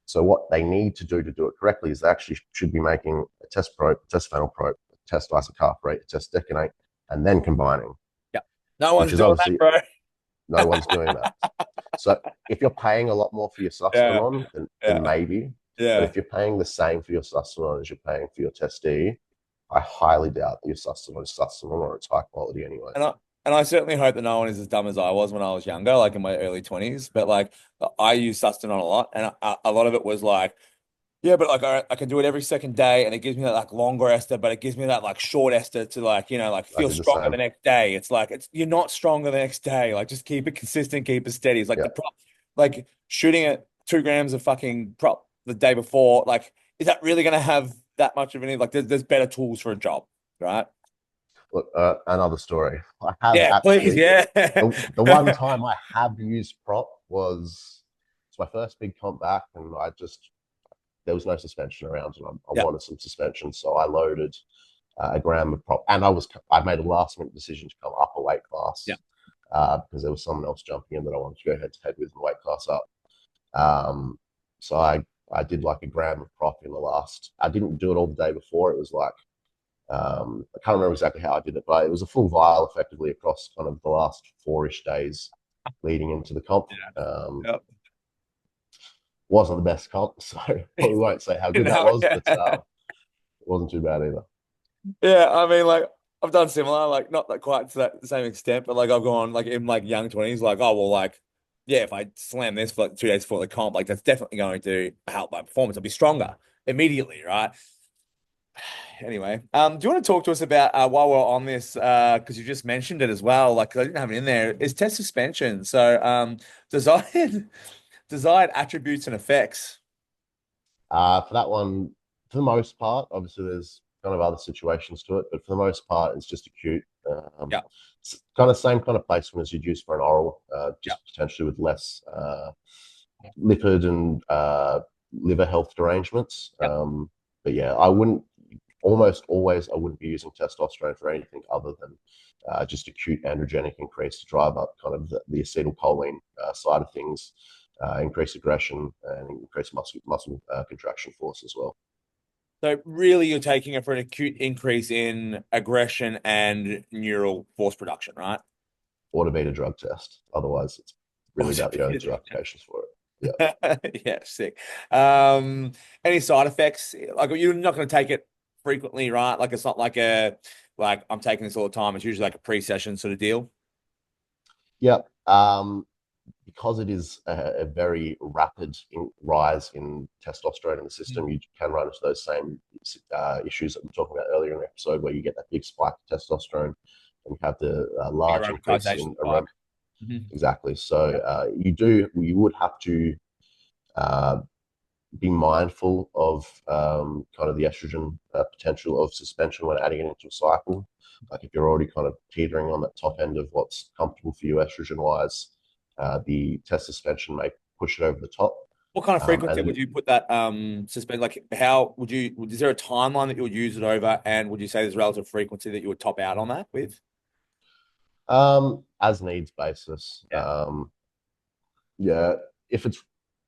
So what they need to do it correctly is they actually should be making a test probe, test phenylprobe, a test isocarpurate, a test decanate, and then combining.
Yeah. No one's
which is
doing that,
obviously
bro.
no one's doing that. So if you're paying a lot more for your Sustanon, then maybe.
Yeah.
But if you're paying the same for your Sustanon as you're paying for your Test D, I highly doubt that your Sustanon is Sustanon or it's high quality anyway.
And I certainly hope that no one is as dumb as I was when I was younger, like in my early 20s. But like I used Sustanon a lot, and a lot of it was like Yeah, but like I can do it every second day, and it gives me that like longer ester, but it gives me that like short ester to like like
I
feel
did the
stronger the
same.
next day. It's like you're not stronger the next day. Like just keep it consistent, keep it steady. It's like
Yeah.
the prop, like shooting at 2 grams of fucking prop the day before. Like, is that really gonna have that much of any? Like, there's better tools for a job, right?
Look, another story. I have
Yeah, please,
actually
yeah.
the one time I have used prop was it's my first big comp back, and I just there was no suspension around, and I
Yeah,
wanted some suspension, so I loaded a gram of prop, and I made a last minute decision to come up a weight
yeah.
class because there was someone else jumping in that I wanted to go head to head with and weight class up. Um, so I did like a gram of prop in the last. I didn't do it all the day before. It was like I can't remember exactly how I did it, but it was a full vial effectively across kind of the last 4-ish days leading into the comp.
Yeah.
Wasn't the best comp, so probably won't say how good that
No,
was, but
yeah.
it wasn't too bad either.
Yeah, I mean, like I've done similar, like not that quite to that same extent, but like I've gone like in like young 20s, like oh well, like yeah, if I slam this for like 2 days before the comp, like that's definitely going to help my performance. I'll be stronger immediately, right? Anyway, do you want to talk to us about while we're on this, because you just mentioned it as well, like 'cause I didn't have it in there, is test suspension. So desired desired attributes and effects.
For that one, for the most part, obviously there's kind of other situations to it, but for the most part, it's just acute.
Yeah,
It's kind of same kind of placement as you'd use for an oral,
yeah,
just potentially with less lipid and liver health derangements.
yeah.
But yeah, I wouldn't almost always I wouldn't be using testosterone for anything other than just acute androgenic increase to drive up kind of the acetylcholine side of things, increase aggression and increase muscle contraction force as well.
So really, you're taking it for an acute increase in aggression and neural force production, right?
Or to beat a drug test. Otherwise, it's really about the only two applications for it. Yeah.
Yeah, sick. Um, any side effects? Like you're not going to take it frequently, right? Like it's not like like I'm taking this all the time. It's usually like a pre-session sort of deal.
Yeah. Because it is a very rapid rise in testosterone in the system, you can run into those same issues that we were talking about earlier in the episode, where you get that big spike of testosterone and you have the
Like
large increase
aromatization
in
spike.
aroma.
Mhm.
Exactly. So
Yeah.
you would have to uh, be mindful of kind of the estrogen potential of suspension when adding it into a cycle. Like if you're already kind of teetering on that top end of what's comfortable for you estrogen wise, the test suspension may push it over the top.
What kind of frequency
And
would you put that suspend? Like how would you? Is there a timeline that you would use it over? And would you say there's relative frequency that you would top out on that with?
as needs basis.
Yeah.
Yeah, if it's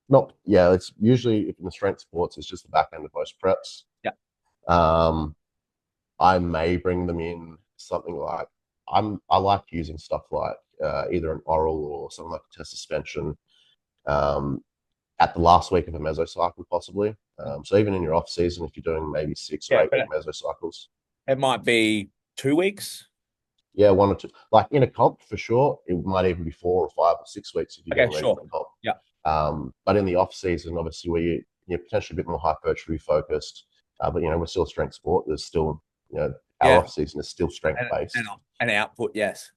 not, yeah, it's usually if in the strength sports, it's just the back end of most preps.
Yeah.
Um, I may bring them in something like I like using stuff like either an oral or something like a test suspension um, at the last week of a mesocycle, possibly. So even in your off season, if you're doing maybe 6 or 8 week
But
mesocycles,
it might be 2 weeks.
yeah, 1 or 2. Like in a comp for sure, it might even be 4 or 5 or 6 weeks if you're
Okay,
getting ready
sure.
for a comp.
Yeah.
But in the off season, obviously, where you're potentially a bit more hypertrophy focused, but we're still a strength sport. There's still our
Yeah.
off season is still strength
And
based.
an output, yes.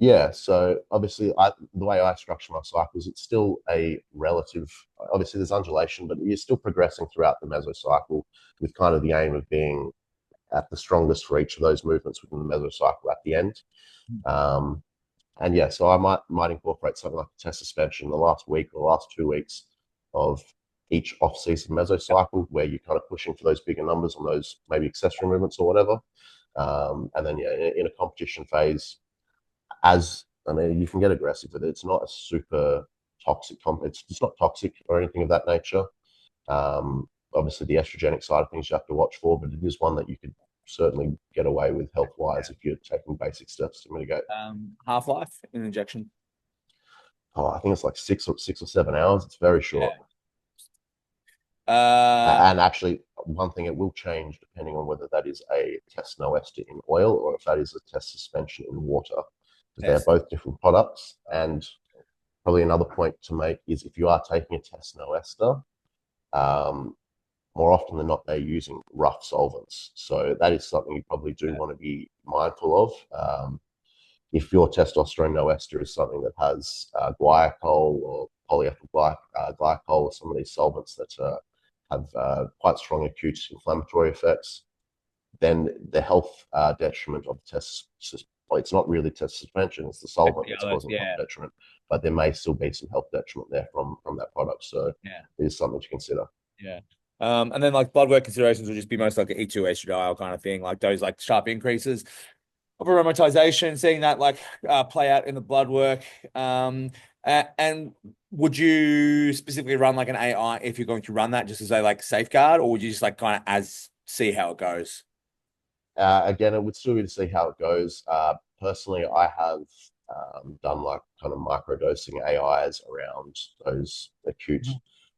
Yeah, so obviously, the way I structure my cycles, it's still a relative. Obviously, there's undulation, but you're still progressing throughout the mesocycle with kind of the aim of being at the strongest for each of those movements within the mesocycle at the end. Um, and yeah, so I might incorporate something like a test suspension the last week or the last 2 weeks of each off-season mesocycle, where you're kind of pushing for those bigger numbers on those maybe accessory movements or whatever. And then yeah, in a competition phase, as I mean, you can get aggressive with it. It's not a super toxic comp. It's not toxic or anything of that nature. Obviously, the estrogenic side of things you have to watch for, but it is one that you could certainly get away with health wise if you're taking basic steps to mitigate.
Half-life in injection.
Oh, I think it's like 6 or 7 hours. It's very short.
Yeah. Uh,
And actually, one thing it will change depending on whether that is a test no ester in oil or if that is a test suspension in water, because they're
yes.
both different products. And probably another point to make is if you are taking a test no ester, um, more often than not, they're using rough solvents. So that is something you probably do want to be mindful of. If your testosterone no ester is something that has glycol or glycol or some of these solvents that have quite strong acute inflammatory effects, then the health detriment of well, it's not really test suspension, it's the solvent that's causing health detriment, but there may still be some health detriment there from that product. So it is something to consider.
Yeah. And then like blood work considerations would just be most like an E2 estradiol kind of thing, like those like sharp increases of aromatization, seeing that like play out in the blood work. And would you specifically run like an AI if you're going to run that just as a like safeguard, or would you just like kind of as see how it goes?
Again, it would still be to see how it goes. Personally, I have done like kind of microdosing AIs around those acute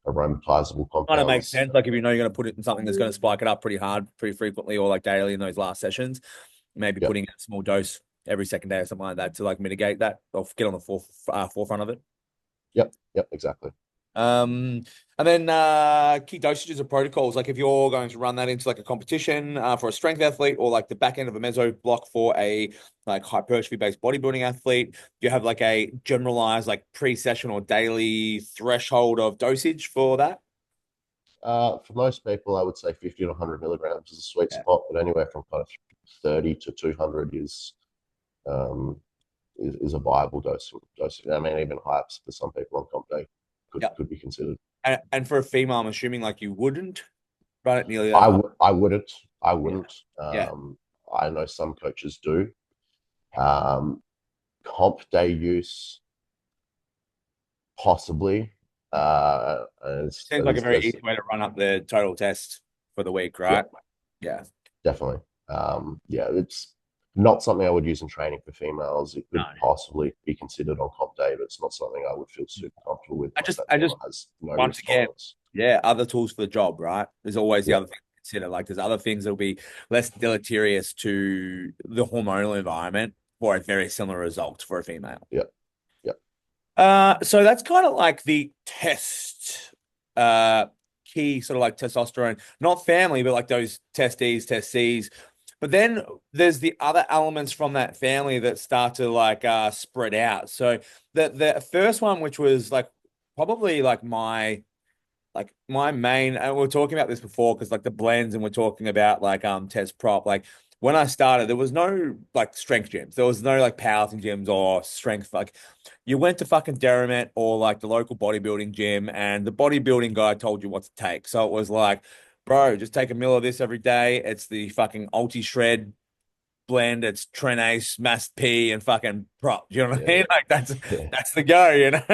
aromatizable
Kind of makes
compounds.
sense. Like if you know you're going to put it in something that's going to spike it up pretty hard, pretty frequently, or like daily in those last sessions, maybe
Yep,
putting a small dose every second day or something like that to like mitigate that or get on the forefront of it.
yep, exactly.
And then key dosages of protocols. Like if you're going to run that into like a competition for a strength athlete, or like the back end of a meso block for a like hypertrophy based bodybuilding athlete, do you have like a generalized like pre-session or daily threshold of dosage for that?
For most people, I would say 50 to 100 milligrams is a sweet
Yeah.
spot, but anywhere from kind of 30 to 200 um, is a viable dose. I mean, even higher for some people on comp day could be considered.
And for a female, I'm assuming like you wouldn't run it nearly that
I
high.
w- I wouldn't. I
Yeah.
wouldn't.
Yeah.
I know some coaches do. Um, Comp day use, possibly.
Seems like a very easy way to run up the total test for the week,
Yeah,
right? Yeah.
definitely. Yeah, it's not something I would use in training for females. It
No.
could possibly be considered on comp day, but it's not something I would feel super comfortable with
I
unless
just,
that
I just
female has no
once
risk
again,
tolerance.
yeah, other tools for the job, right? There's always the
Yeah,
other thing to consider. Like there's other things that will be less deleterious to the hormonal environment for a very similar result for a female.
yeah, yeah.
So that's kind of like the test key sort of like testosterone, not family, but like those testes, testes. But then there's the other elements from that family that start to like spread out. So the first one, which was like probably like my main, and we are talking about this before because like the blends, and we're talking about like test prop. Like when I started, there was no like strength gyms. There was no like powerlifting gyms or strength. Like you went to fucking Derrimut or like the local bodybuilding gym, and the bodybuilding guy told you what to take. So it was like, bro, just take a mill of this every day. It's the fucking ulti shred blend. It's Trenace, Mass P, and fucking prop. Do you know what I
Yeah,
mean? Like
yeah,
that's the go, you know.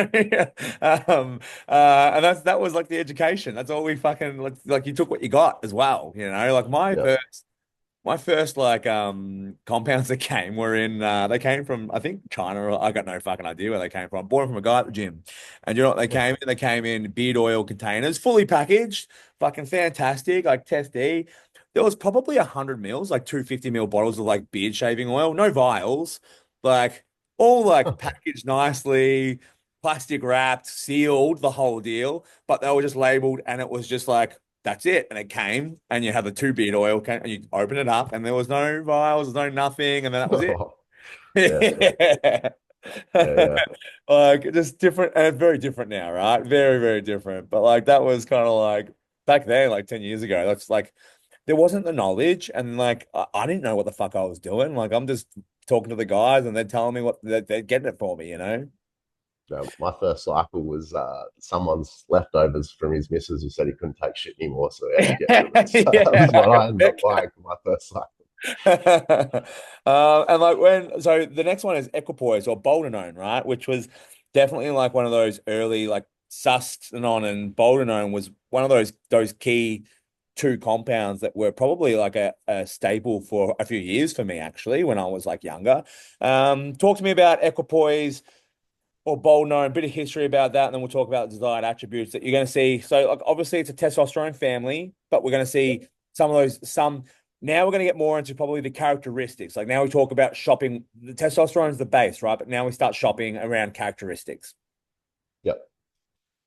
And that was like the education. That's all we fucking like. You took what you got as well, you know. Like
yeah.
my first like compounds that came were in they came from I think China, or I got no fucking idea where they came from. Bought them from a guy at the gym. And you know what they came in? They came in beard oil containers, fully packaged, fucking fantastic, like test E. There was probably 100 mils, like 250 ml bottles of like beard shaving oil, no vials, like all like packaged nicely, plastic wrapped, sealed, the whole deal. But they were just labeled, and it was just like that's it. And it came, and you had the two beard oil, and you open it up, and there was no vials, no nothing, and then that was it.
Yeah, sweet. Yeah, yeah,
Like just different, and very different now, right? Very, very different. But like that was kind of like back then, like 10 years ago. That's like there wasn't the knowledge, and like I didn't know what the fuck I was doing. Like I'm just talking to the guys, and they're telling me what they're getting it for me, you know?
no, my first cycle was someone's leftovers from his missus who said he couldn't take shit anymore, so he had to get rid of it. So that
Yeah,
was what I ended up buying for my first cycle.
And like so the next one is equipoise or Boldenone, right? Which was definitely like one of those early like Sustanon and Boldenone was one of those key two compounds that were probably like a staple for a few years for me actually when I was like younger. Talk to me about equipoise or Boldenone, a bit of history about that, and then we'll talk about desired attributes that you're going to see. So, like, obviously, it's a testosterone family, but we're going to
Yep,
see some of those. Now we're going to get more into probably the characteristics. Like now we talk about shopping. The testosterone is the base, right? But now we start shopping around characteristics.
yep.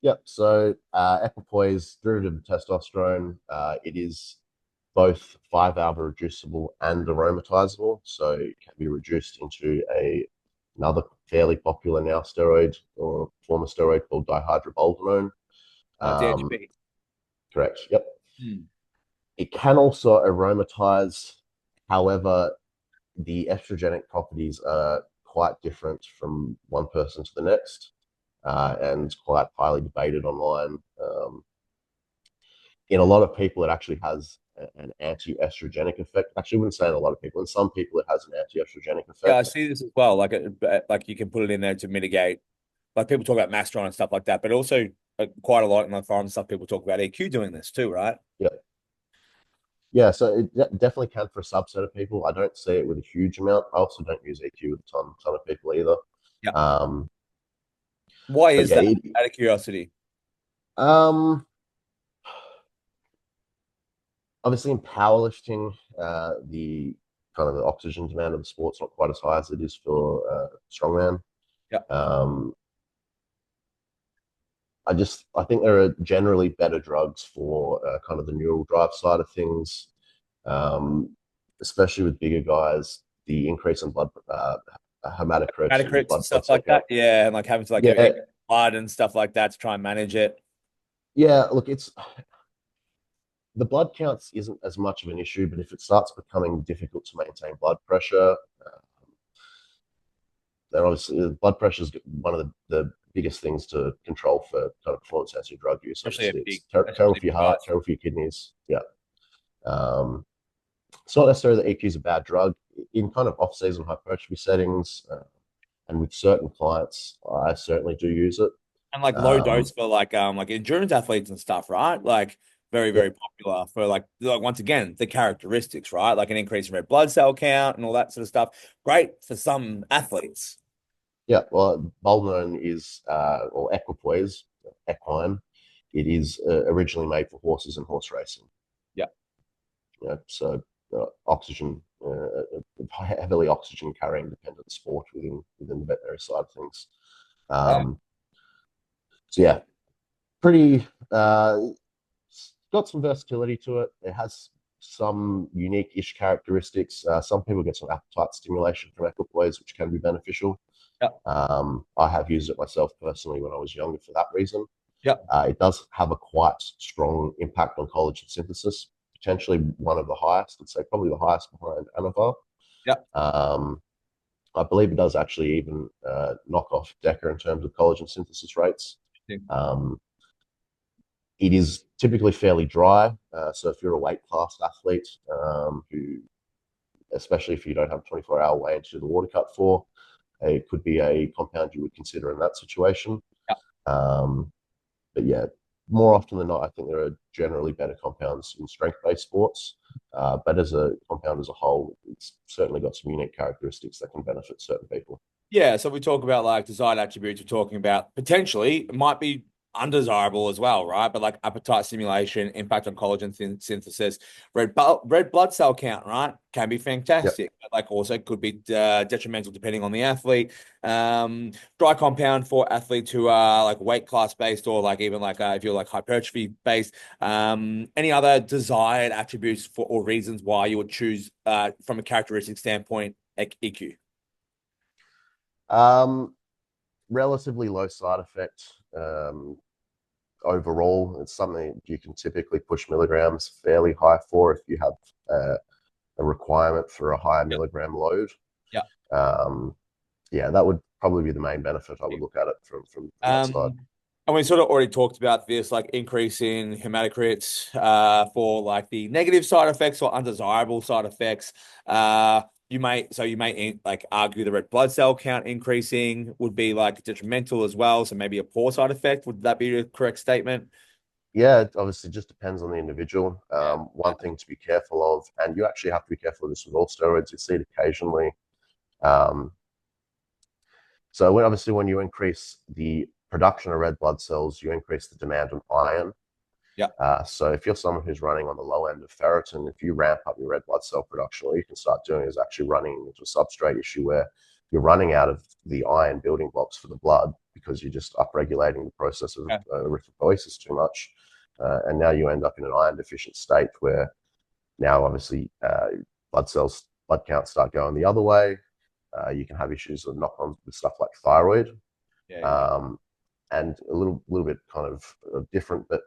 Yep. So equipoise, derivative of testosterone, it is both 5-hour reducible and aromatizable. So it can be reduced into another fairly popular now steroid or former steroid called dihydroboldenone. Um,
DHB.
correct. Yep.
Hmm.
It can also aromatize. However, the estrogenic properties are quite different from one person to the next, and quite highly debated online. In a lot of people, it actually has an anti-estrogenic effect. Actually, I wouldn't say in a lot of people. In some people, it has an anti-estrogenic
Yeah, I
effect.
see this as well. Like you can put it in there to mitigate. Like people talk about mastron and stuff like that, but also quite a lot in the forum stuff. People talk about EQ doing this too, right?
Yeah, yeah. So it definitely can for a subset of people. I don't see it with a huge amount. I also don't use EQ with a ton of people either.
Yeah.
Um,
Why
but
is
yeah,
that? Out of curiosity.
um, obviously in powerlifting, the kind of the oxygen demand of the sport's not quite as high as it is for strongman.
Yeah.
Um, I think there are generally better drugs for kind of the neural drive side of things, um, especially with bigger guys. The increase in hematocrit and
Hematocrits and
blood
stuff
cell
like that.
count.
Yeah, and like having to like give
Yeah,
extra blood and stuff like that to try and manage it.
yeah. Look, it's the blood counts isn't as much of an issue, but if it starts becoming difficult to maintain blood pressure, then obviously blood pressure is one of the biggest things to control for kind of performance enhancing drug use. Obviously, it's terrible
Especially
for your
big guys.
heart, terrible for your kidneys. Yeah. Um, it's not necessarily that EQ is a bad drug. In kind of off-season hypertrophy settings and with certain clients, I certainly do use it.
And like low
Um,
dose for like endurance athletes and stuff, right? Like very,
yeah,
very popular for like once again, the characteristics, right? Like an increase in red blood cell count and all that sort of stuff. Great for some athletes.
yeah. Well, Boldenone is or equipoise, equine. It is originally made for horses and horse racing.
Yeah.
So oxygen, heavily oxygen carrying dependent sport within the veterinary side of things.
Um,
Um, so yeah, pretty got some versatility to it. It has some unique-ish characteristics. Some people get some appetite stimulation from equipoise, which can be beneficial.
yeah.
I have used it myself personally when I was younger for that reason.
Yeah.
It does have a quite strong impact on collagen synthesis, potentially one of the highest. I'd say probably the highest behind Anabolic.
Yeah.
Um, I believe it does actually even knock off DECA in terms of collagen synthesis rates. Um, it is typically fairly dry. So if you're a weight class athlete who, especially if you don't have a 24-hour way to do the water cut for, it could be a compound you would consider in that situation.
Yeah.
Um, but yeah, more often than not, I think there are generally better compounds in strength-based sports. But as a compound as a whole, it's certainly got some unique characteristics that can benefit certain people.
Yeah, so we talk about like desired attributes. We're talking about potentially it might be undesirable as well, right? But like appetite stimulation, impact on collagen synthesis, red blood cell count, right? Can be
Yep.
fantastic, but like also could be detrimental depending on the athlete. Dry compound for athletes who are like weight class based or like even like if you're like hypertrophy based. Any other desired attributes for or reasons why you would choose from a characteristic standpoint EQ?
Um, Relatively low side effect overall. It's something you can typically push milligrams fairly high for if you have a requirement for a higher milligram load.
Yeah.
Yeah, that would probably be the main benefit. I would look at it from that side.
Um, and we sort of already talked about this, like increase in hematocrits for like the negative side effects or undesirable side effects. You may like argue the red blood cell count increasing would be like detrimental as well. So maybe a poor side effect. Would that be a correct statement?
Yeah, it obviously just depends on the individual.
Yeah.
One thing to be careful of, and you actually have to be careful of this with all steroids, you see it occasionally. Um, so when you increase the production of red blood cells, you increase the demand on iron.
Yeah.
So if you're someone who's running on the low end of ferritin, if you ramp up your red blood cell production, what you can start doing is actually running into a substrate issue where you're running out of the iron building blocks for the blood because you're just upregulating the process of
Yeah.
erythropoiesis too much. And now you end up in an iron deficient state where now obviously blood counts start going the other way. You can have issues of knock-ons with stuff like thyroid,
Yeah.
um, and a little bit kind of different. But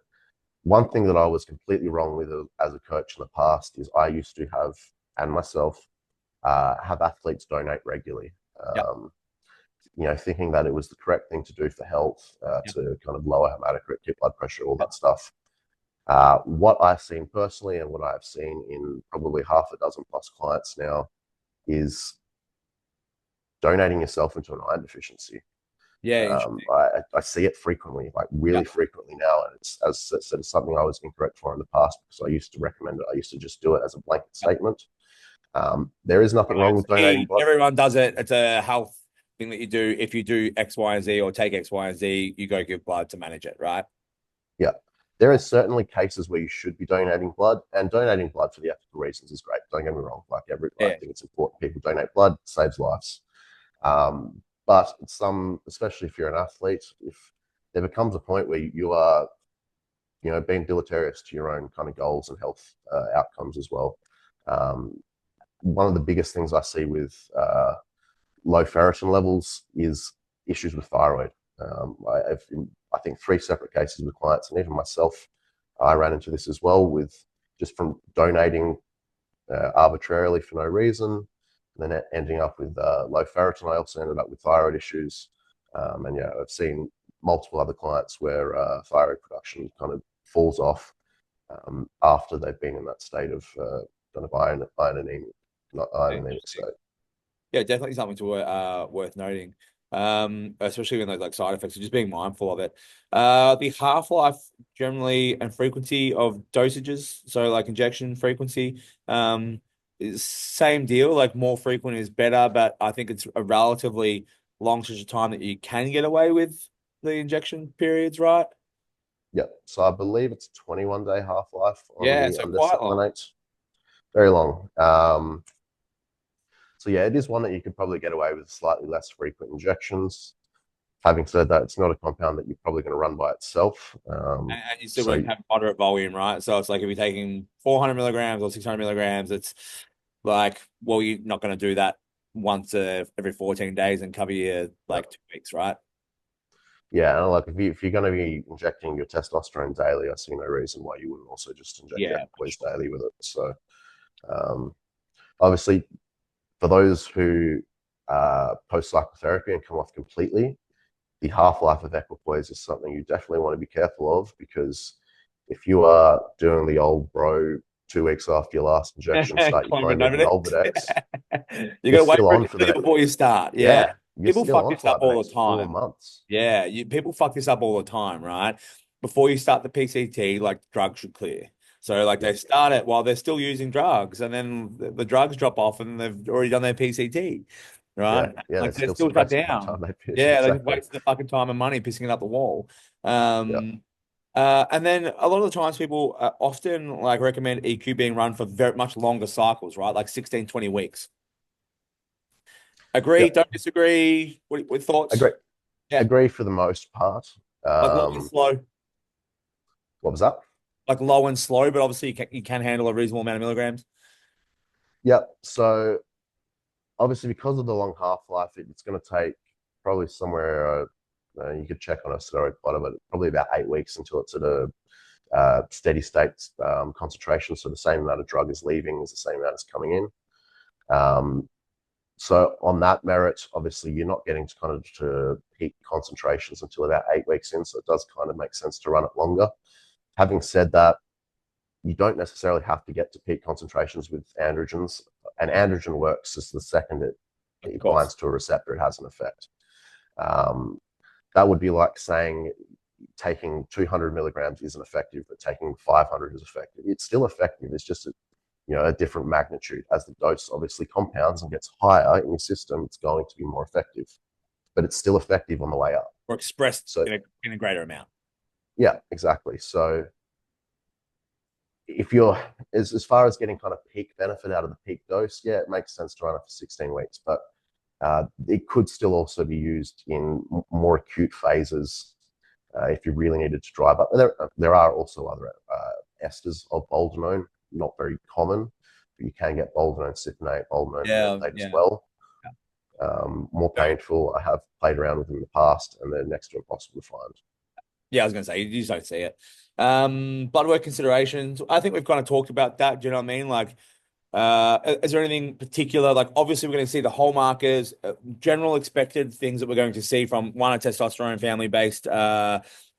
one thing that I was completely wrong with as a coach in the past is I used to have, and myself, have athletes donate regularly.
Yeah.
Thinking that it was the correct thing to do for health,
Yeah.
to kind of lower hematocrit, keep blood pressure, all
Yeah.
that stuff. What I've seen personally and what I've seen in probably half a dozen plus clients now is donating yourself into an iron deficiency.
Yeah. Interesting.
I see it frequently, like
Yeah.
really frequently now. And it's, as I said, it's something I was incorrect for in the past because I used to recommend it. I used to just do it as a blanket
Yeah.
statement. There is nothing wrong with donating blood.
Everyone does it. It's a health thing that you do. If you do X, Y, and Z or take X, Y, and Z, you go give blood to manage it, right?
Yeah. There are certainly cases where you should be donating blood, and donating blood for the ethical reasons is great. Don't get me wrong. I
Yeah.
think it's important people donate blood, saves lives. But especially if you're an athlete, if there becomes a point where you are, being deleterious to your own kind of goals and health outcomes as well. One of the biggest things I see with low ferritin levels is issues with thyroid. I think 3 separate cases with clients, and even myself, I ran into this as well with just from donating arbitrarily for no reason, and then ending up with low ferritin. I also ended up with thyroid issues, and yeah, I've seen multiple other clients where thyroid production kind of falls off after they've been in that state of kind of iron anemia, not iron anemic state.
Yeah, definitely something to worth noting. Especially when those like side effects, so just being mindful of it. The half-life generally and frequency of dosages, so like injection frequency, is same deal. Like more frequent is better, but I think it's a relatively long stretch of time that you can get away with the injection periods, right?
Yeah, so I believe it's a 21-day half-life on
Yeah,
the
so quite long.
undesaturated. Very long. So yeah, it is one that you could probably get away with slightly less frequent injections. Having said that, it's not a compound that you're probably going to run by itself.
And you still
So
want to have moderate volume, right? So it's like if you're taking 400 milligrams or 600 milligrams, it's like, well, you're not going to do that once every 14 days and cover you
no.
like 2 weeks, right?
Yeah, and like if you're going to be injecting your testosterone daily, I see no reason why you wouldn't also just inject your
Yeah, for
equipoise
sure.
daily with it. So um, obviously, for those who post psychotherapy and come off completely, the half-life of equipoise is something you definitely want to be careful of, because if you are doing the old bro 2 weeks after your last injection, start your
Clomid
Clomid and
Nolvadex.
Nolvadex,
You
you're
got to wait
still
for it
on
to
for the
clear
next,
before you start. Yeah.
yeah, you're
People
still
fuck
on
this
for
up
like the
all the
next four
time.
months.
Yeah, people fuck this up all the time, right? Before you start the PCT, like drugs should clear. So like
Yeah,
they start it while they're still using drugs, and then the drugs drop off, and they've already done their PCT,
yeah,
right?
yeah. They're
Like they're
still
still shut
suppressing by the
down.
time they finish.
Yeah, they just
Exactly.
waste the fucking time and money pissing it up the wall.
Yeah,
And then a lot of the times people often like recommend EQ being run for very much longer cycles, right? Like 16, 20 weeks.
yeah.
Agree, don't disagree. What thoughts?
Agree.
Yeah,
Agree for the most part.
like low and slow,
What was that?
like low and slow, but obviously you can handle a reasonable amount of milligrams.
Yeah. So obviously, because of the long half life, it's going to take probably somewhere. You could check on a steroid plot of it. Probably about 8 weeks until it's at a steady state concentration. So the same amount of drug is leaving is the same amount as coming in. So on that merit, obviously, you're not getting to kind of to peak concentrations until about 8 weeks in. So it does kind of make sense to run it longer. Having said that, you don't necessarily have to get to peak concentrations with androgens. An androgen works as the second
Of
it
course.
binds to a receptor, it has an effect. Um, that would be like saying taking 200 milligrams isn't effective, but taking 500 is effective. It's still effective. It's just a different magnitude. As the dose obviously compounds and gets higher in your system, it's going to be more effective, but it's still effective on the way up.
Or expressed
So
in a greater amount.
yeah, exactly. So if you're as far as getting kind of peak benefit out of the peak dose, yeah, it makes sense to run it for 16 weeks. But It could still also be used in more acute phases if you really needed to drive up. There are also other esters of boldenone, not very common, but you can get boldenone cypionate, boldenone
Yeah,
maltate as
yeah.
well. More painful. I have played around with them in the past, and they're next to impossible to find.
Yeah, I was going to say, you just don't see it. Blood work considerations. I think we've kind of talked about that. Do you know what I mean? Like, is there anything particular? Like, obviously, we're going to see the hall markers, general expected things that we're going to see from one, a testosterone family-based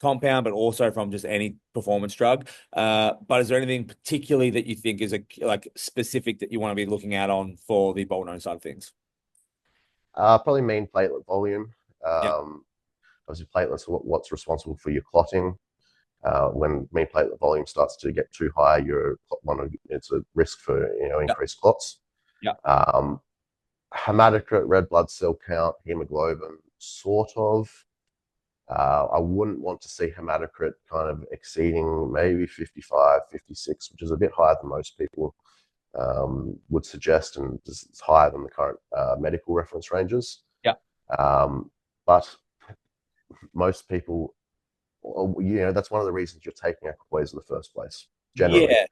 compound, but also from just any performance drug. But is there anything particularly that you think is like specific that you want to be looking at on for the Boldenone side of things?
Probably mean platelet volume.
Yeah,
Obviously, platelets are what's responsible for your clotting. When mean platelet volume starts to get too high, it's a risk for
yeah,
increased clots.
yeah.
Um, Hematocrit, red blood cell count, hemoglobin, sort of. I wouldn't want to see hematocrit kind of exceeding maybe 55, 56, which is a bit higher than most people would suggest, and it's higher than the current medical reference ranges.
Yeah.
Um, but most people, that's one of the reasons you're taking aquapoids in the first place, generally.
Yeah,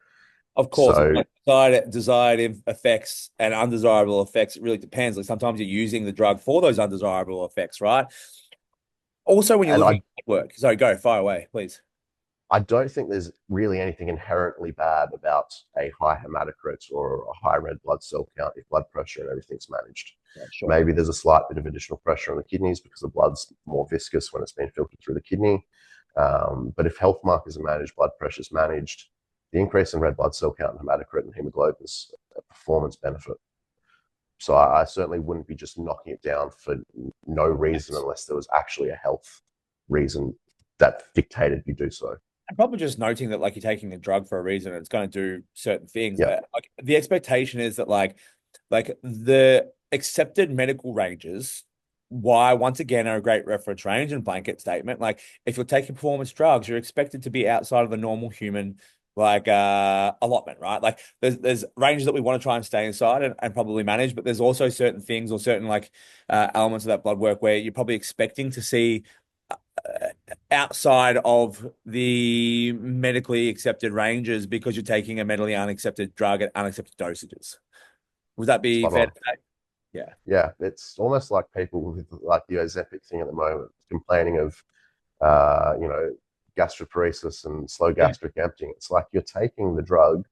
of course.
So,
Like desired effects and undesirable effects, it really depends. Like sometimes you're using the drug for those undesirable effects, right? Also, when you're
and
looking
I,
at work, sorry, go fire away, please.
I don't think there's really anything inherently bad about a high hematocrit or a high red blood cell count if blood pressure and everything's managed.
Yeah, sure.
Maybe there's a slight bit of additional pressure on the kidneys because the blood's more viscous when it's being filtered through the kidney. But if health markers are managed, blood pressure is managed, the increase in red blood cell count and hematocrit and hemoglobin is a performance benefit. So I certainly wouldn't be just knocking it down for no reason unless there was actually a health reason that dictated you do so.
I'm probably just noting that like you're taking a drug for a reason and it's going to do certain things.
Yeah.
Like the expectation is that like the accepted medical ranges, why once again are a great reference range and blanket statement. Like if you're taking performance drugs, you're expected to be outside of the normal human like allotment, right? Like there's ranges that we want to try and stay inside and probably manage, but there's also certain things or certain like elements of that blood work where you're probably expecting to see outside of the medically accepted ranges because you're taking a medically unaccepted drug at unaccepted dosages. Would that be
Spot
fair
on.
to say? Yeah.
Yeah, it's almost like people with like the Ozempic thing at the moment, complaining of, gastroparesis and slow
Yeah.
gastric emptying. It's like you're taking the drug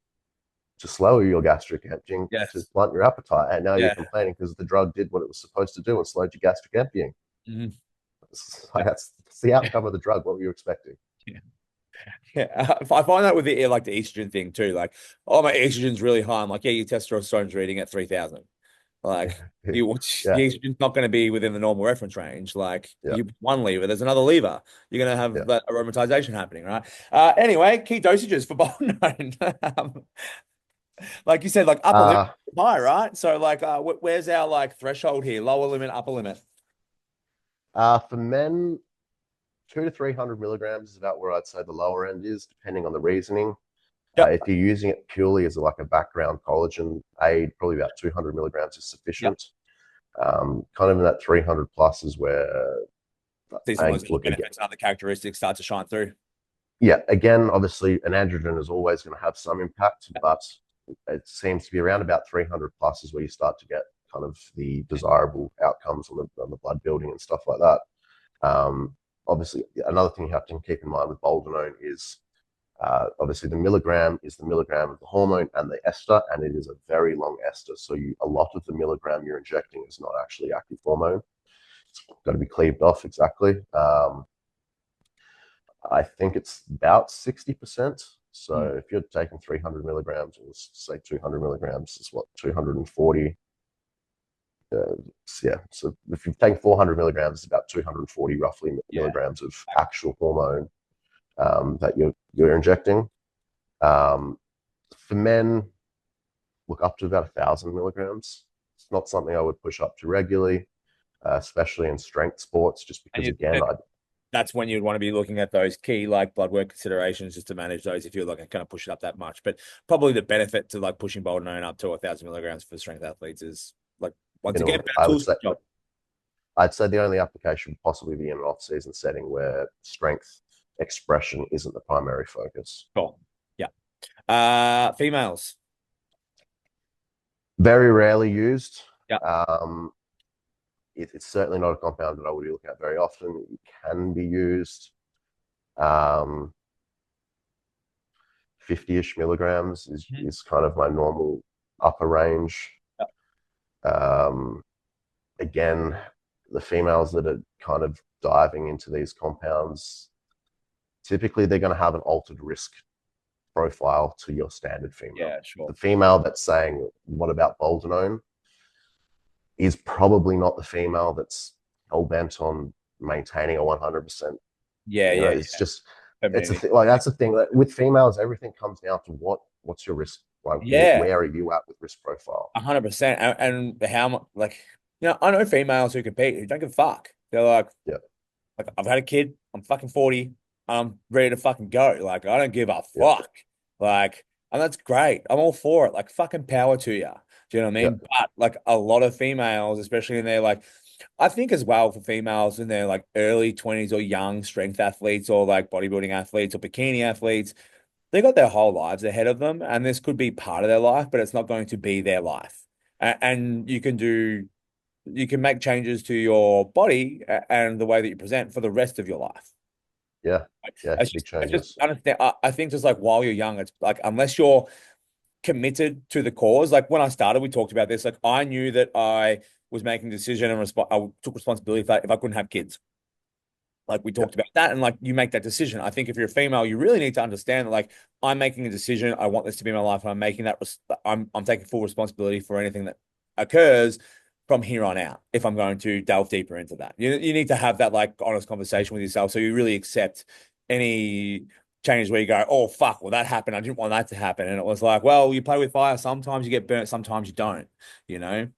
to slow your gastric emptying to
Yes.
blunt your appetite, and now you're
Yeah.
complaining because the drug did what it was supposed to do and slowed your gastric emptying.
Mhm.
It's
Yeah.
like that's the outcome of the drug. What were you expecting?
Yeah. Yeah. I find that with the like the estrogen thing too. Like, oh, my estrogen's really high. I'm like, yeah, your testosterone's reading at 3,000. Like the
Yeah,
estrogen's not going to be within the normal reference range. Like
yeah,
you one lever, there's another lever. You're going to
yeah.
have that aromatization happening, right? Anyway, key dosages for Boldenone. Like you said, like upper limit
Uh,
high, right? So like, where's our like threshold here? Lower limit, upper limit.
for men, 200 to 300 milligrams is about where I'd say the lower end is, depending on the reasoning.
Yep.
If you're using it purely as like a background collagen aid, probably about 200 milligrams is
Yep.
sufficient. Kind of in that 300 plus is where
See some of
I
those
look again.
benefits and other characteristics start to shine through.
Yeah, again, obviously, an androgen is always going to have some impact, but it seems to be around about 300 plus is where you start to get kind of the desirable outcomes on the blood building and stuff like that. Obviously, another thing you have to keep in mind with boldenone is obviously the milligram is the milligram of the hormone and the ester, and it is a very long ester. So a lot of the milligram you're injecting is not actually active hormone. It's got to be cleaved off exactly. I think it's about 60%. So
Mm.
if you're taking 300 milligrams, or say 200 milligrams is what, 240. Yeah. So if you're taking 400 milligrams, it's about 240 roughly
Yeah.
milligrams of actual hormone that you're injecting. Um, for men, look up to about 1,000 milligrams. It's not something I would push up to regularly, especially in strength sports, just
And
because again,
that's when you'd want to be looking at those key like blood work considerations just to manage those if you're like going to push it up that much. But probably the benefit to like pushing Boldenone up to 1,000 milligrams for strength athletes is like once again, better
I would
tools for
say
the job.
I'd say the only application would possibly be in an off-season setting where strength expression isn't the primary focus.
Cool. Yeah. Females.
Very rarely used.
Yeah.
Um, it's certainly not a compound that I would be looking at very often. It can be used. 50-ish milligrams is kind of my normal upper range.
Yeah.
Um, again, the females that are kind of diving into these compounds, typically they're going to have an altered risk profile to your standard female.
Yeah, sure.
The female that's saying, what about Boldenone, is probably not the female that's hell bent on maintaining a 100%.
Yeah,
You know,
yeah,
it's
yeah.
just, like, that's the thing that with females, everything comes down to what's your risk, like
Yeah,
where are you at with risk profile?
100%. And how much, like, I know females who compete who don't give a fuck. They're
Yeah,
like, I've had a kid, I'm fucking 40, I'm ready to fucking go. Like, I don't give a
yeah,
fuck. Like, and that's great. I'm all for it. Like, fucking power to you. Do you know what I
yeah.
mean? But like a lot of females, especially in their like, I think as well for females in their like early 20s or young strength athletes or like bodybuilding athletes or bikini athletes, they got their whole lives ahead of them, and this could be part of their life, but it's not going to be their life. And you can make changes to your body and the way that you present for the rest of your life.
Yeah,
Like,
yeah, big
it's just
changes.
understand. I think just like while you're young, it's like unless you're committed to the cause. Like when I started, we talked about this. Like I knew that I was making a decision and I took responsibility for that if I couldn't have kids. Like we
Yeah,
talked about that, and like you make that decision. I think if you're a female, you really need to understand that like I'm making a decision. I want this to be my life, and I'm making that. I'm taking full responsibility for anything that occurs from here on out. If I'm going to delve deeper into that, you need to have that like honest conversation with yourself, so you really accept any changes where you go, oh fuck, well that happened. I didn't want that to happen, and it was like, well, you play with fire. Sometimes you get burnt, sometimes you don't. You know,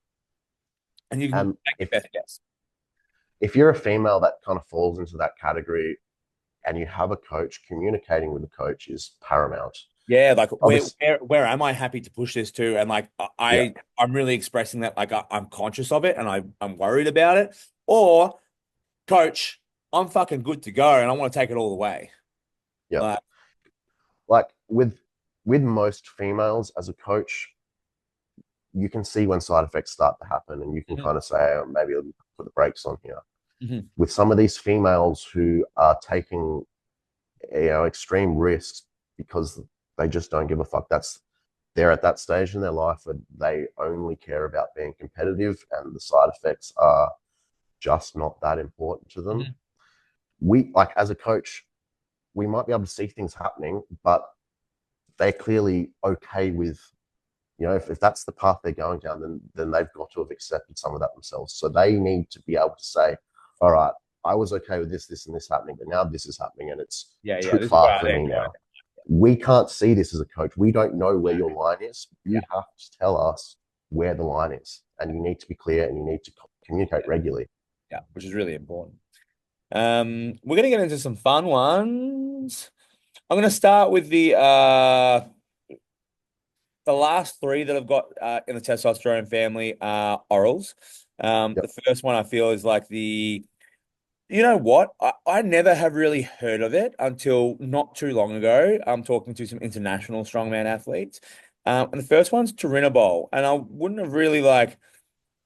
and you can
and
make your best guess.
if you're a female that kind of falls into that category and you have a coach, communicating with the coach is paramount.
Yeah, like
Obviously,
where am I happy to push this to? And like
yeah,
I'm really expressing that like I'm conscious of it and I'm worried about it. Or coach, I'm fucking good to go and I want to take it all the way.
yeah.
Like
Like with most females as a coach, you can see when side effects start to happen, and you can
mhm,
kind of say, oh, maybe let me put the brakes on here.
mhm.
With some of these females who are taking, extreme risks because they just don't give a fuck. They're at that stage in their life where they only care about being competitive, and the side effects are just not that important to them.
Mhm.
We, like, as a coach, we might be able to see things happening, but they're clearly okay with, if that's the path they're going down, then they've got to have accepted some of that themselves. So they need to be able to say, all right, I was okay with this and this happening, but now this is happening and it's
Yeah,
too
yeah. This is
far
where I
for
think
me now. We can't see this as a coach. We don't know where
yeah,
your line is.
yeah,
You have to tell us where the line is, and you need to be clear and you need to communicate regularly.
yeah, which is really important. We're gonna get into some fun ones. I'm gonna start with the last three that I've got in the testosterone family are orals. The
Yep.
first one I feel is like you know what? I never have really heard of it until not too long ago. I'm talking to some international strongman athletes. And the first one's Turinabol. And I wouldn't have really like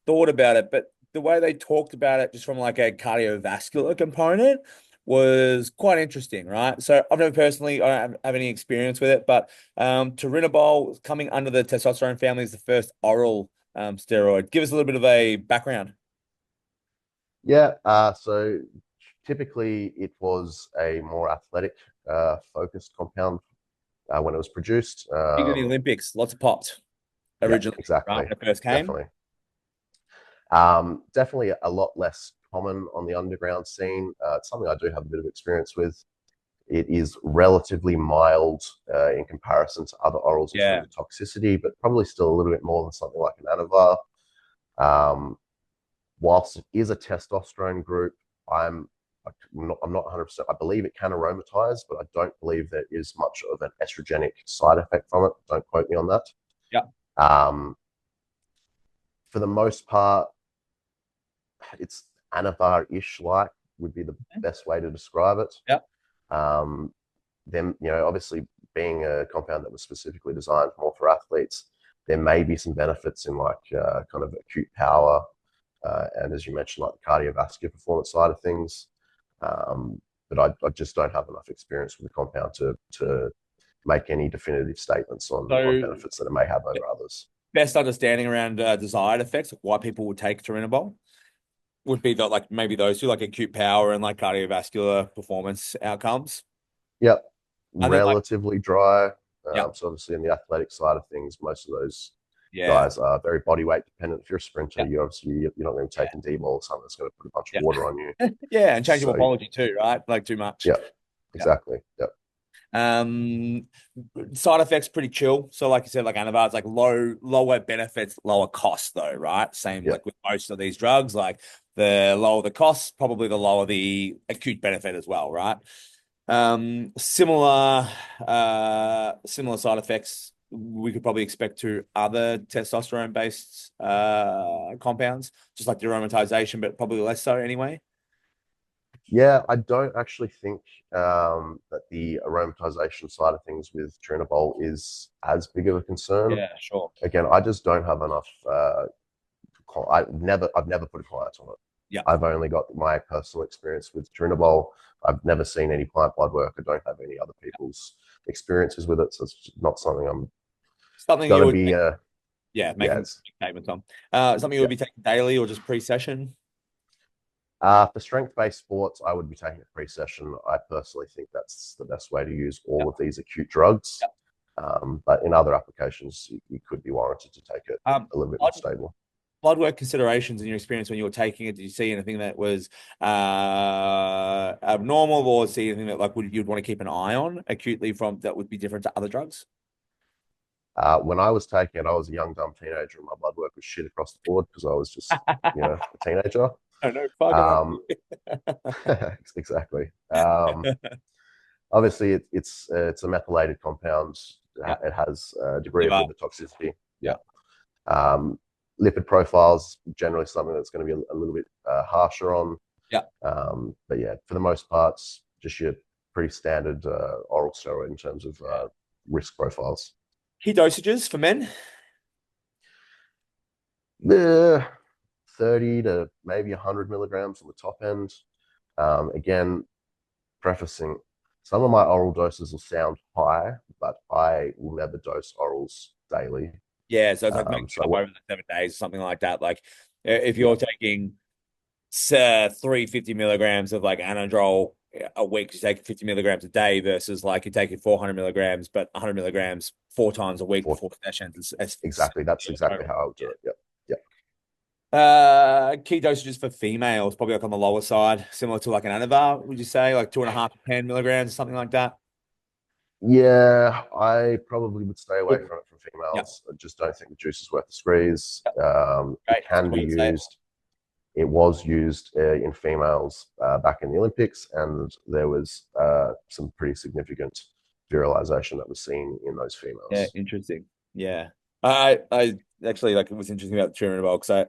thought about it, but the way they talked about it just from like a cardiovascular component was quite interesting, right? So I've never personally, I don't have any experience with it, but Turinabol coming under the testosterone family is the first oral steroid. Give us a little bit of a background.
Yeah. So typically it was a more athletic focused compound when it was produced.
Big in the Olympics, lots of pops
Yeah,
originally, right?
exactly.
When it first came.
Definitely. Definitely a lot less common on the underground scene. It's something I do have a bit of experience with. It is relatively mild in comparison to other orals in
Yeah.
terms of toxicity, but probably still a little bit more than something like an Anavar. Um, whilst it is a testosterone group, I'm I'm not 100%. I believe it can aromatize, but I don't believe there is much of an estrogenic side effect from it. Don't quote me on that.
Yeah.
Um, for the most part, it's Anavar-ish like would be the best way to describe it.
Yeah.
Then, obviously being a compound that was specifically designed more for athletes, there may be some benefits in like kind of acute power, and as you mentioned, like the cardiovascular performance side of things. But I just don't have enough experience with the compound to make any definitive statements on
So
benefits that it may have over others.
best understanding around desired effects, like why people would take Turinabol, would be that like maybe those two, like acute power and like cardiovascular performance outcomes.
Yep,
And then like,
relatively dry.
yeah,
So obviously in the athletic side of things, most of those
yeah,
guys are very body weight dependent. If you're a sprinter,
yeah,
you're not going to be taking D-bol or something that's going to put a bunch of
yeah,
water on you.
yeah, and change of
So
morphology too, right? Like too much.
yeah,
Yeah.
exactly. Yep.
Um, Side effects pretty chill. So like you said, like Anavar, it's like lower benefits, lower costs though, right? Same
Yep.
like with most of these drugs, like the lower the costs, probably the lower the acute benefit as well, right? Similar side effects we could probably expect to other testosterone based compounds, just like the aromatization, but probably less so anyway.
Yeah, I don't actually think that the aromatization side of things with Turinabol is as big of a concern.
Yeah, sure.
Again, I just don't have enough. I've never put a client on it.
Yeah.
I've only got my personal experience with Turinabol. I've never seen any client blood work. I don't have any other people's experiences with it, so it's not something I'm
Something
going
you
to
would
be.
yeah,
Yeah,
making
it's
statements on. Something you
yeah.
would be taking daily or just pre-session?
For strength-based sports, I would be taking a pre-session. I personally think that's the best way to use
Yeah.
all of these acute drugs.
Yeah.
But in other applications, you could be warranted to take it a little bit more
Blood,
stable.
blood work considerations in your experience when you were taking it, did you see anything that was abnormal or see anything that like you'd want to keep an eye on acutely from that would be different to other drugs?
When I was taking it, I was a young, dumb teenager, and my blood work was shit across the board because I was just, a teenager.
I know, fucking
Um, exactly. Obviously, it's a methylated compound.
Yeah.
It has a degree of
Liver.
liver toxicity. Yeah.
Yeah.
Um, Lipid profiles generally something that's going to be a little bit harsher on.
Yeah.
But yeah, for the most part, just your pretty standard oral steroid in terms of risk profiles.
Key dosages for men.
The 30 to maybe 100 milligrams on the top end. Again, prefacing, some of my oral doses will sound high, but I will never dose orals daily.
Yeah, so it's like making it
So
up
what?
over the 7 days or something like that. Like if
Yeah,
you're taking 350 milligrams of like anadrol a week, you take 50 milligrams a day versus like you're taking 400 milligrams, but 100 milligrams 4 times a week
for
before sessions. It's
exactly. That's exactly how I would do it. Yep. Yep.
key dosages for females, probably like on the lower side, similar to like an Anavar, would you say, like 2.5 to 10 milligrams, something like that?
Yeah, I probably would stay away
Good.
from it for
Yeah,
females. I just don't think the juice is worth the squeeze. It
great. That's a
can
good
be
way to say it.
used. It was used in females back in the Olympics, and there was some pretty significant virilization that was seen in those
Yeah,
females.
interesting. Yeah. I actually like it was interesting about the Turinabol because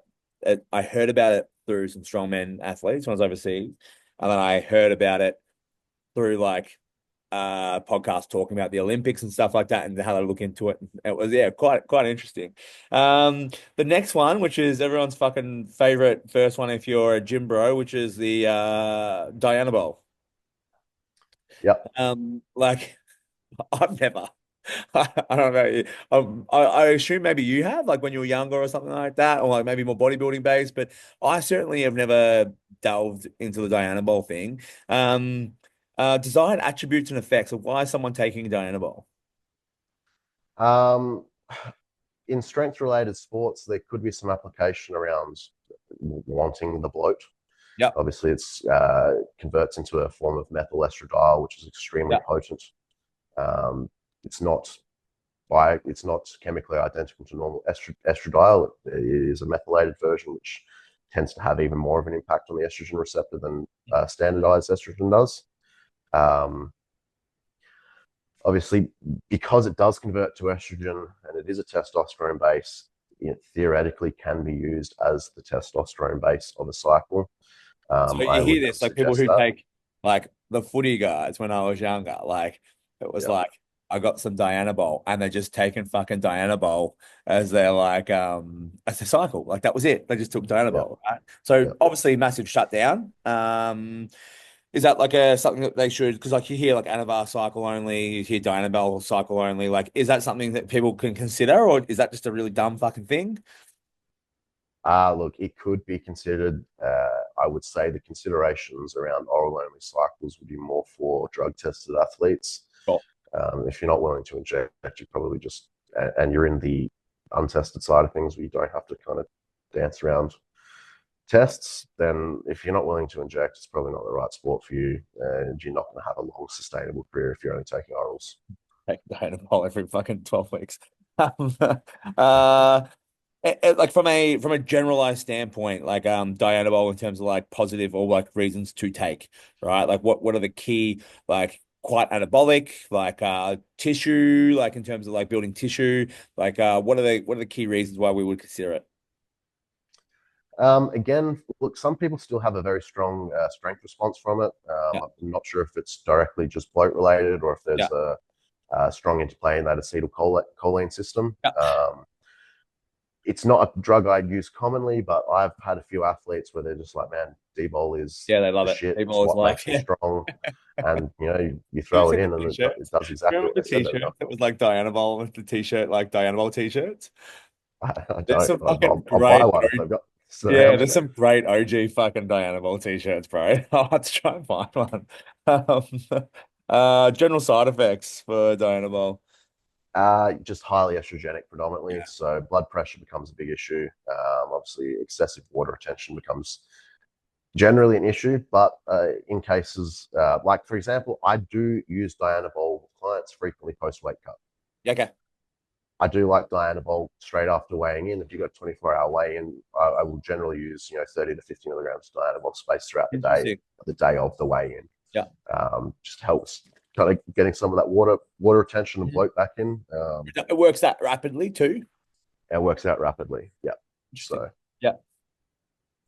I heard about it through some strongman athletes when I was overseas. And then I heard about it through like podcasts talking about the Olympics and stuff like that and how to look into it. It was yeah, quite interesting. The next one, which is everyone's fucking favorite first one if you're a gym bro, which is the Dianabol.
Yep.
Like I've never. I don't know. I assume maybe you have, like when you were younger or something like that, or like maybe more bodybuilding based, but I certainly have never delved into the Dianabol thing. Desired attributes and effects of why is someone taking Dianabol?
Um, in strength-related sports, there could be some application around wanting the bloat.
Yep.
Obviously, it's converts into a form of methyl estradiol, which is extremely
Yep.
potent. Um, it's not it's not chemically identical to normal estradiol. It is a methylated version, which tends to have even more of an impact on the estrogen receptor than standardized estrogen does. Um, Obviously, because it does convert to estrogen and it is a testosterone base, it theoretically can be used as the testosterone base of a cycle.
So
I
you hear
would
this, like people
suggest
who
that.
take like the footy guys when I was younger, like it was
Yeah,
like I got some Dianabol and they're just taking fucking Dianabol as their like as their cycle. Like that was it. They just took
yeah,
Dianabol, right? So
yeah.
obviously massive shutdown. Is that like a something that they should because like you hear like Anavar cycle only, you hear Dianabol cycle only. Like is that something that people can consider or is that just a really dumb fucking thing?
Look, it could be considered. I would say the considerations around oral only cycles would be more for drug tested athletes.
Cool.
If you're not willing to inject, you probably just, and you're in the untested side of things where you don't have to kind of dance around tests, then if you're not willing to inject, it's probably not the right sport for you. And you're not going to have a long, sustainable career if you're only taking orals.
Take Dianabol every fucking 12 weeks. Um, uh, like from a generalized standpoint, like Dianabol in terms of like positive or like reasons to take, right? Like what are the key like quite anabolic, like tissue, like in terms of like building tissue, like what are the key reasons why we would consider it?
Again, look, some people still have a very strong strength response from it.
Yeah,
I'm not sure if it's directly just bloat related or if
yeah,
there's a strong interplay in that acetylcholine system.
yeah.
It's not a drug I'd use commonly, but I've had a few athletes where they're just like, man, D-bol is
Yeah, they
the
love it.
shit. It's
People is
what
like,
makes me
yeah.
strong. And, you throw it
Remember
in
the
and it
t-shirts?
does exactly
Remember
what
the
they said
t-shirt
it.
that was like Dianabol with the t-shirt, like Dianabol t-shirts?
I
There's
don't.
some fucking
I'll buy
great
one if they've got this
Yeah,
around.
there's some great OG fucking Dianabol t-shirts, bro. I'll have to try and find one. General side effects for Dianabol.
Just highly estrogenic predominantly.
Yeah.
So blood pressure becomes a big issue. Obviously, excessive water retention becomes generally an issue. But in cases like, for example, I do use Dianabol with clients frequently post weight cut.
Yeah, okay.
I do like Dianabol straight after weighing in. If you've got 24-hour weigh-in, I will generally use 30 to 50 milligrams of Dianabol spaced throughout
Interesting.
the day of the weigh-in.
Yeah.
Just helps kind of getting some of that water retention and
Mhm.
bloat back in.
It works that rapidly too.
It works out rapidly. Yeah.
Interesting.
So
Yeah.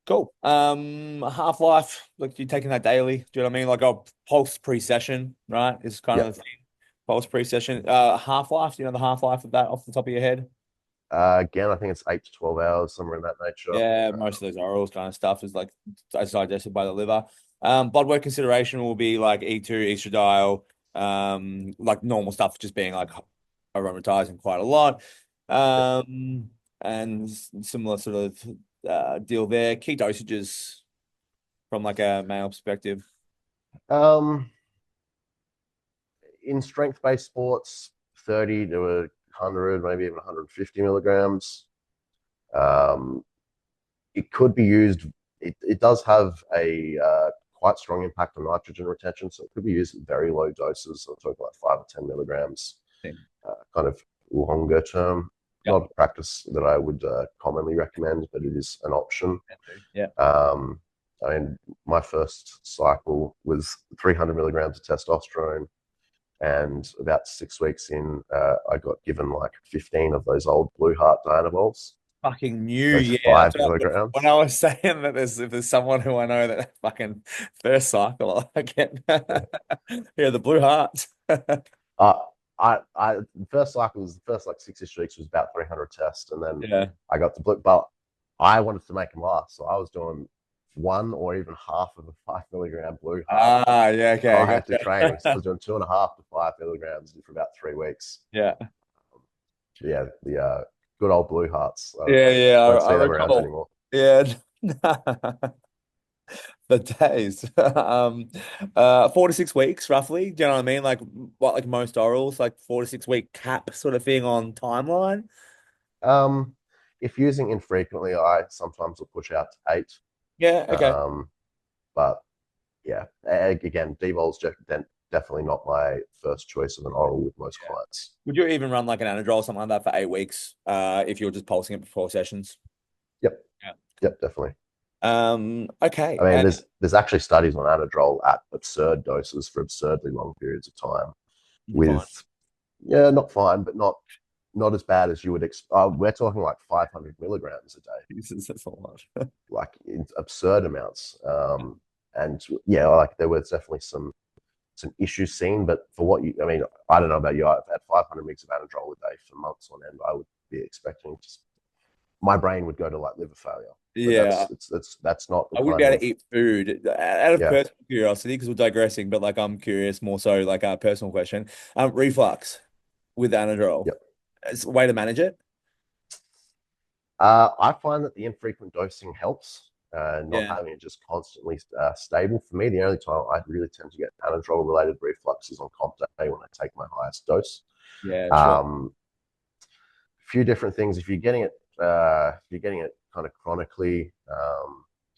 Cool. Half-life, like you're taking that daily. Do you know what I mean? Like a pulse pre-session, right? Is kind
yeah.
of the thing. Pulse pre-session. Half-life, do you know the half-life of that off the top of your head?
Again, I think it's 8 to 12 hours, somewhere in that nature.
Yeah, most of those orals kind of stuff is like it's digested by the liver. Blood work consideration will be like E2, estradiol, like normal stuff, just being like aromatizing quite a lot.
Yep.
And similar sort of deal there. Key dosages from like a male perspective.
Um, in strength-based sports, 30 to 100, maybe even 150 milligrams. Um, it could be used. It does have a quite strong impact on nitrogen retention, so it could be used at very low doses. I'm talking like 5 or 10 milligrams, kind of longer term.
Yeah.
Not a practice that I would commonly recommend, but it is an option.
Yeah.
I mean, my first cycle was 300 milligrams of testosterone, and about 6 weeks in, I got given like 15 of those old Blue Heart Dianabols,
Fucking new,
those
yeah.
five
When
milligrams.
I was saying that if there's someone who I know that fucking first cycle, I get
Yeah.
yeah, the blue hearts.
Uh, the first cycle was the first like 6 weeks was about 300 tests, and then
Yeah.
I got the blue. But I wanted to make them last, so I was doing one or even half of a 5 milligram Blue Heart
Yeah, okay,
prior to training. So I
gotcha.
was doing 2.5 to 5 milligrams for about 3 weeks.
Yeah.
Yeah, the good old Blue Hearts. I
Yeah, yeah,
don't
I
see them around
recall.
anymore.
Yeah. The days. 4 to 6 weeks roughly. Do you know what I mean? Like what like most orals, like 4 to 6 week cap sort of thing on timeline.
Um, if using infrequently, I sometimes will push out to 8.
Yeah, okay.
Um, but yeah, again, D-bol's definitely not my first choice of an oral with most
Yeah.
clients.
Would you even run like an Anadrol or something like that for 8 weeks? If you're just pulsing it before sessions?
Yep,
Yeah.
yep, definitely.
Okay.
I mean,
And
there's actually studies on Anadrol at absurd doses for absurdly long periods of time
fine.
with, yeah, not fine, but not. not as bad as you would expect. We're talking like 500 milligrams a day,
Jesus, that's a lot.
like absurd amounts. And yeah, like there was definitely some issues seen, but for what you, I mean, I don't know about you. I've had 500 mgs of Anadrol a day for months on end. I would be expecting just my brain would go to like liver failure. But
Yeah.
that's not the
I wouldn't be
kind
able
of
to eat food out of
yeah.
personal curiosity because we're digressing, but like I'm curious more so like a personal question. Reflux with Anadrol.
Yeah.
Is a way to manage it?
I find that the infrequent dosing helps. Not
Yeah.
having it just constantly stable. For me, the only time I really tend to get Anadrol related reflux is on comp day when I take my highest dose.
Yeah, sure.
A few different things. If you're getting it kind of chronically,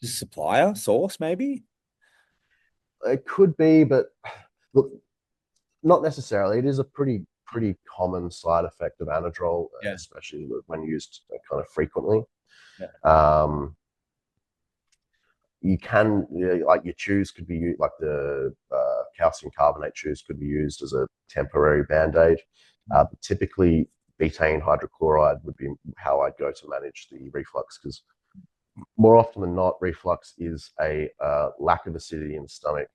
Just supplier, source, maybe?
it could be, but look, not necessarily. It is a pretty common side effect of Anadrol,
Yeah.
especially when used kind of frequently.
Yeah.
Um, you can like your chews could be used, like the calcium carbonate chews could be used as a temporary band-aid. But typically betaine hydrochloride would be how I'd go to manage the reflux, because more often than not reflux is a lack of acidity in the stomach,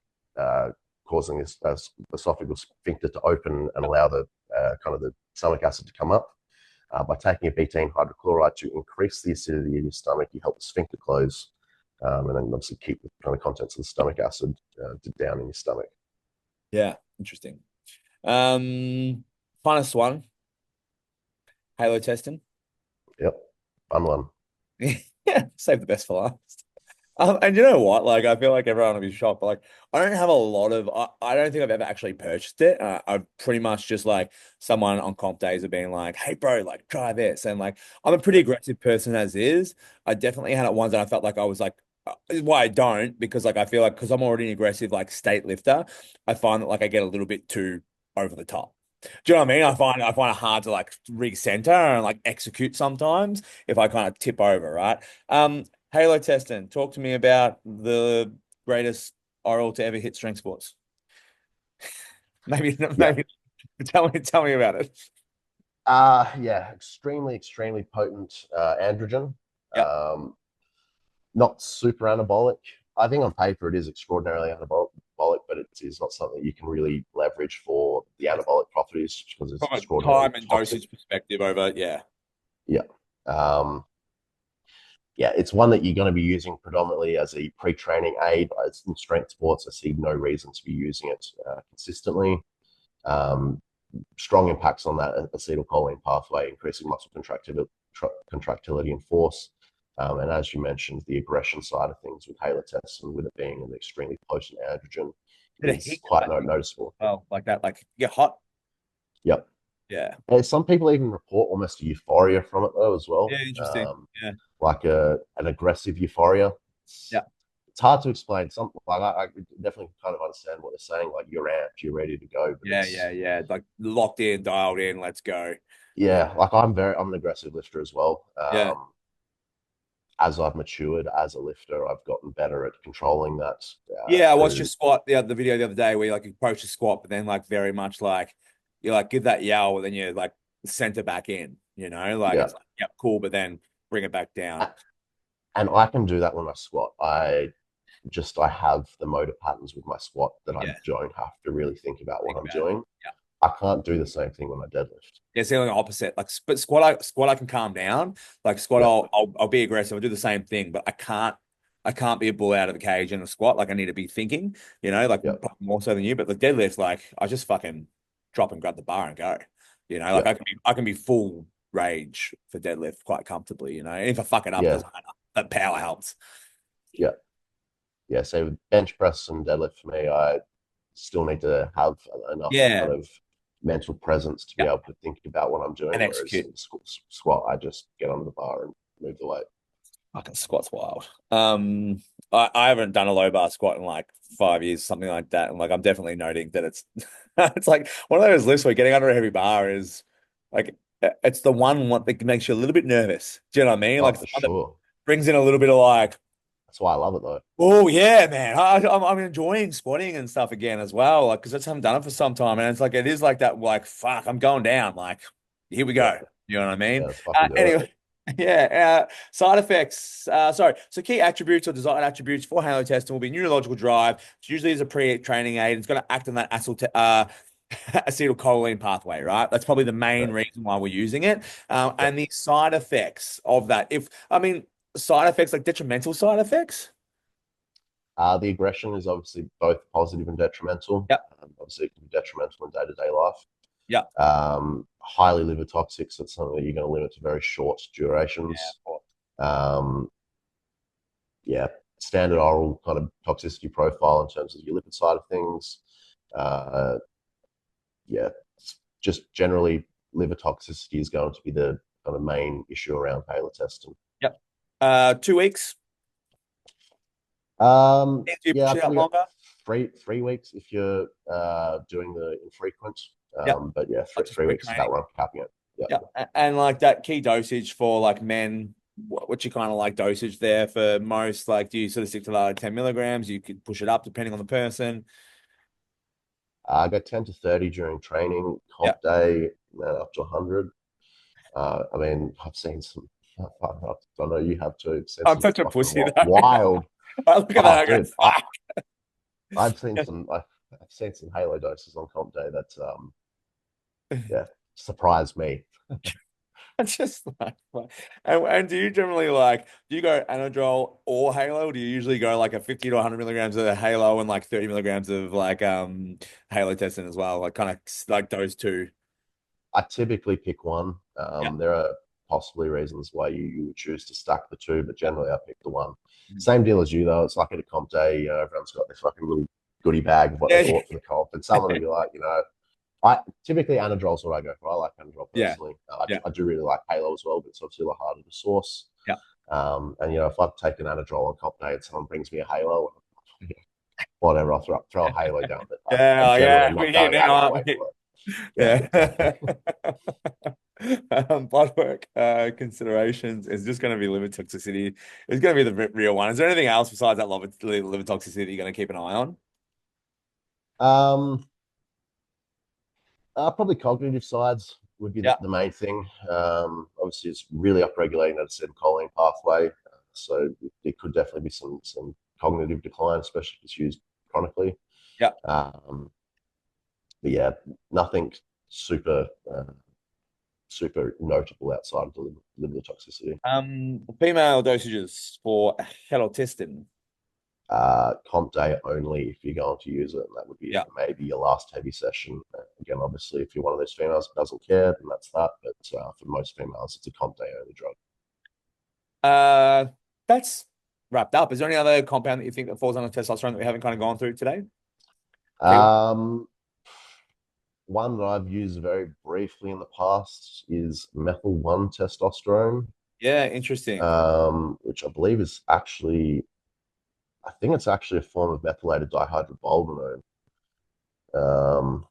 causing this esophageal sphincter to open and allow the kind of the stomach acid to come up. By taking a betaine hydrochloride to increase the acidity in your stomach, you help the sphincter close, and then obviously keep the kind of contents of the stomach acid down in your stomach.
Yeah. Interesting. Funnest one, Halotestin.
Yep, fun one.
Yeah, save the best for last. And you know what? Like, I feel like everyone will be shocked, but like, I don't have a lot of. I don't think I've ever actually purchased it. I've pretty much just like someone on comp days have been like, "Hey, bro, like, try this." And like, I'm a pretty
Yep,
aggressive person as is. I definitely had it once, and I felt like I was like, why I don't because like I feel like because I'm already an aggressive like state lifter, I find that like I get a little bit too over the top. Do you know what I mean? I find it hard to like recenter and like execute sometimes if I kind of tip over, right? Halotestin, talk to me about the greatest oral to ever hit strength sports. Maybe,
yeah,
maybe tell me about it.
yeah, extremely potent androgen.
Yeah.
Um, Not super anabolic. I think on paper it is extraordinarily anabolic, but it is not something you can really leverage for the anabolic properties because it's
From a
extraordinarily
time and
toxic.
dosage perspective over, yeah.
Yeah. Um, yeah, it's one that you're going to be using predominantly as a pre-training aid. It's in strength sports. I see no reason to be using it consistently. Um, Strong impacts on that acetylcholine pathway, increasing muscle contractility and force. And as you mentioned, the aggression side of things with halotestin, with it being an extremely potent androgen,
Did a
is
heat
quite
that
noticeable.
well, like that, like get hot.
Yep.
Yeah.
Some people even report almost a euphoria from it though as
Yeah,
well,
interesting. Yeah.
like an aggressive euphoria.
Yeah.
It's hard to explain. Some like I definitely kind of understand what they're saying. Like you're amped, you're ready to go, but
Yeah, yeah,
it's
yeah. Like locked in, dialed in, let's go.
yeah. Like I'm an aggressive lifter as well.
Yeah.
As I've matured as a lifter, I've gotten better at controlling that
Yeah, I watched your
through.
squat the video the other day where you like approach the squat, but then like very much like you like give that yell, and then you like center back in, like
Yeah,
it's like, yep, cool, but then bring it back down.
and I can do that when I squat. I have the motor patterns with my squat that I
Yeah,
don't have to really think about what
think
I'm
about it.
doing.
Yeah.
I can't do the same thing when I deadlift.
Yeah, it's the only opposite. Like, but squat, I can calm down. Like squat,
Yeah,
I'll be aggressive. I'll do the same thing, but I can't be a bull out of the cage in a squat. Like I need to be thinking, like
yeah,
more so than you. But the deadlift, like I just fucking drop and grab the bar and go.
yeah,
Like I can be full rage for deadlift quite comfortably. And if I fuck it up,
yeah,
doesn't matter. That power helps.
yeah, yeah. So with bench press and deadlift for me, I still need to have enough
Yeah,
kind of mental presence to be
yeah,
able to think about what I'm
and
doing. Whereas
execute.
in squat, I just get on the bar and move the weight.
Fucking squat's wild. I haven't done a low bar squat in like 5 years, something like that. And like I'm definitely noting that it's it's like one of those lifts where getting under a heavy bar is like it's the one that makes you a little bit nervous. Do you know what I mean?
Oh,
Like it's
for
the one that
sure.
brings in a little bit of like,
That's why I love it though.
oh yeah, man. I'm enjoying squatting and stuff again as well. Like because I just haven't done it for some time, and it's like it is like that. Like fuck, I'm going down. Like Here we
Yeah,
go. You know what I
yeah,
mean?
let's fucking do it.
Anyway, yeah. Side effects. Sorry. So key attributes or desired attributes for halotestin will be neurological drive. It usually is a pre-training aid. It's going to act on that acetylcholine pathway, right? That's probably the main
Correct.
reason why we're using it.
Yeah.
And the side effects of that. Side effects like detrimental side effects.
The aggression is obviously both positive and detrimental.
Yep.
Obviously, it can be detrimental in day-to-day life.
Yep.
Highly liver toxic, so it's something that you're going to limit to very short durations.
Yeah.
Um, yeah, standard oral kind of toxicity profile in terms of your lipid side of things. Uh, yeah, just generally liver toxicity is going to be the kind of main issue around halotestin.
Yep. 2 weeks. If you
Yeah,
push
I'd
it out
probably go
longer.
three weeks if you're doing the infrequent.
Yep.
But yeah,
Not just
3 weeks is
pre-training.
about where I'm capping it. Yeah.
Yeah, and like that key dosage for like men, what's your kind of like dosage there for most? Like, do you sort of stick to like 10 milligrams? You could push it up depending on the person.
I go 10 to 30 during training,
Yeah,
comp day, up to 100. I mean, I've seen some, I know you have too, seen
I'm
some
such a
fucking
pussy though.
wild.
I look at
Oh,
that, I go,
dude,
fuck.
I've seen I've seen some Halo doses on comp day that, yeah, surprised me.
It's just like, and do you generally like, do you go Anadrol or Halo? Or do you usually go like a 50 to 100 milligrams of Halo and like 30 milligrams of like Halotestin as well? Like kind of like those two.
I typically pick one.
Yeah.
There are possibly reasons why you would choose to stack the two, but generally I pick the one. Same deal as you though. It's like at a comp day, everyone's got their fucking little goodie bag of what they
Yeah.
bought for the comp, and someone will be like, I typically Anadrol's what I go for. I like Anadrol
Yeah.
personally.
Yeah.
I do really like Halo as well, but it's obviously a lot harder to source.
Yeah.
And if I've taken Anadrol on comp day and someone brings me a Halo, whatever, I'll throw a Halo down. But I
Yeah,
generally
yeah,
am
we're
not
here
going out
now,
of my
aren't
way
we?
for it. Yeah, exactly.
Yeah. Blood work considerations is just going to be liver toxicity. It's going to be the real one. Is there anything else besides that liver toxicity that you're going to keep an eye on?
Um, Probably cognitive sides would be
Yeah,
the main thing. Obviously, it's really upregulating that acetylcholine pathway, so there could definitely be some cognitive decline, especially if it's used chronically.
yeah.
Um, but yeah, nothing super super notable outside of the liver toxicity.
Female dosages for halotestin.
Comp day only if you're going to use it, and that would be
Yeah.
maybe your last heavy session. Again, obviously, if you're one of those females that doesn't care, then that's that. But for most females, it's a comp day only drug.
Uh, that's wrapped up. Is there any other compound that you think that falls under testosterone that we haven't kind of gone through today? Feel?
Um, One that I've used very briefly in the past is methyl 1 testosterone,
Yeah, interesting.
which I believe is actually, I think it's actually a form of methylated dihydroboldenone. Um,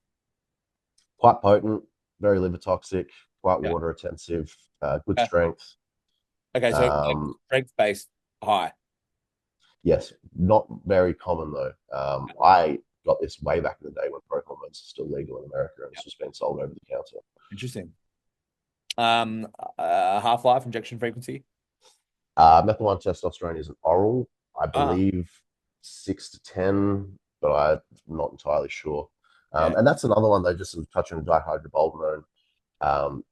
Quite potent, very liver toxic, quite
Yeah.
water intensive, good
Uh,
strength.
okay, so
Um,
strength based high.
yes, not very common though. I got this way back in the day when pro hormones are still legal in America and
Yeah.
it's just been sold over the counter.
Interesting. Half-life, injection frequency.
Methyl 1 testosterone is an oral, I
Ah,
believe 6 to 10, but I'm not entirely sure.
yeah.
And that's another one, though, just to touch on dihydroboldenone. Um,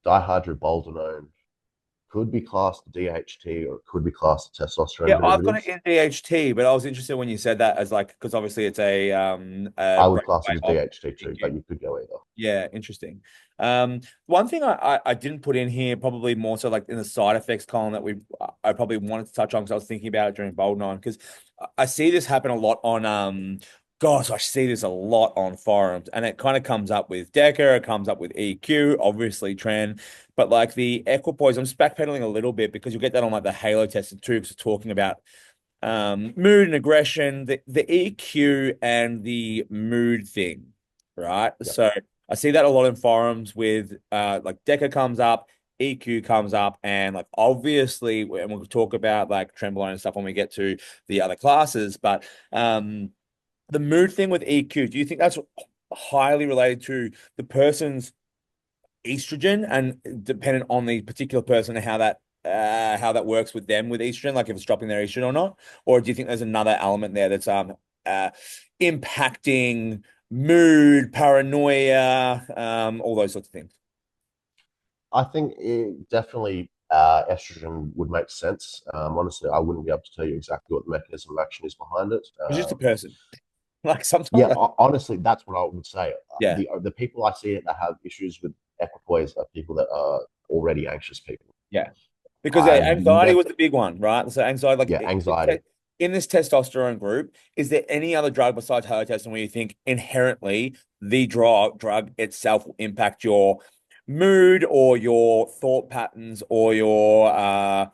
Dihydroboldenone could be classed DHT or it could be classed testosterone
Yeah, I've got it
derivatives.
in DHT, but I was interested when you said that as like because obviously it's a
I would class
breakaway
it as
of
DHT too, but
EQ.
you could go either.
Yeah, interesting. One thing I didn't put in here, probably more so like in the side effects column that I probably wanted to touch on because I was thinking about it during Boldenone because I see this happen a lot on gosh, I see this a lot on forums, and it kind of comes up with DECA, it comes up with EQ, obviously trend, but like the equipoise, I'm just backpedaling a little bit because you'll get that on like the Halotestin too, because it's talking about mood and aggression, the EQ and the mood thing, right?
Yeah.
So I see that a lot in forums with like DECA comes up, EQ comes up, and like obviously, and we'll talk about like Trembolone and stuff when we get to the other classes, but the mood thing with EQ, do you think that's highly related to the person's estrogen, and dependent on the particular person and how that works with them with estrogen, like if it's dropping their estrogen or not? Or do you think there's another element there that's uh impacting mood, paranoia, all those sorts of things?
I think it definitely estrogen would make sense. Honestly, I wouldn't be able to tell you exactly what the mechanism of action is behind it.
It's just a person. Like
Yeah,
sometimes,
honestly, that's what I would say.
yeah.
The people I see that have issues with equipoise are people that are already anxious people.
Yeah. Because
I've
anxiety
never,
was the big one, right? So anxiety, like
yeah, anxiety,
in this testosterone group, is there any other drug besides halotestin where you think inherently the drug itself will impact your mood or your thought patterns or your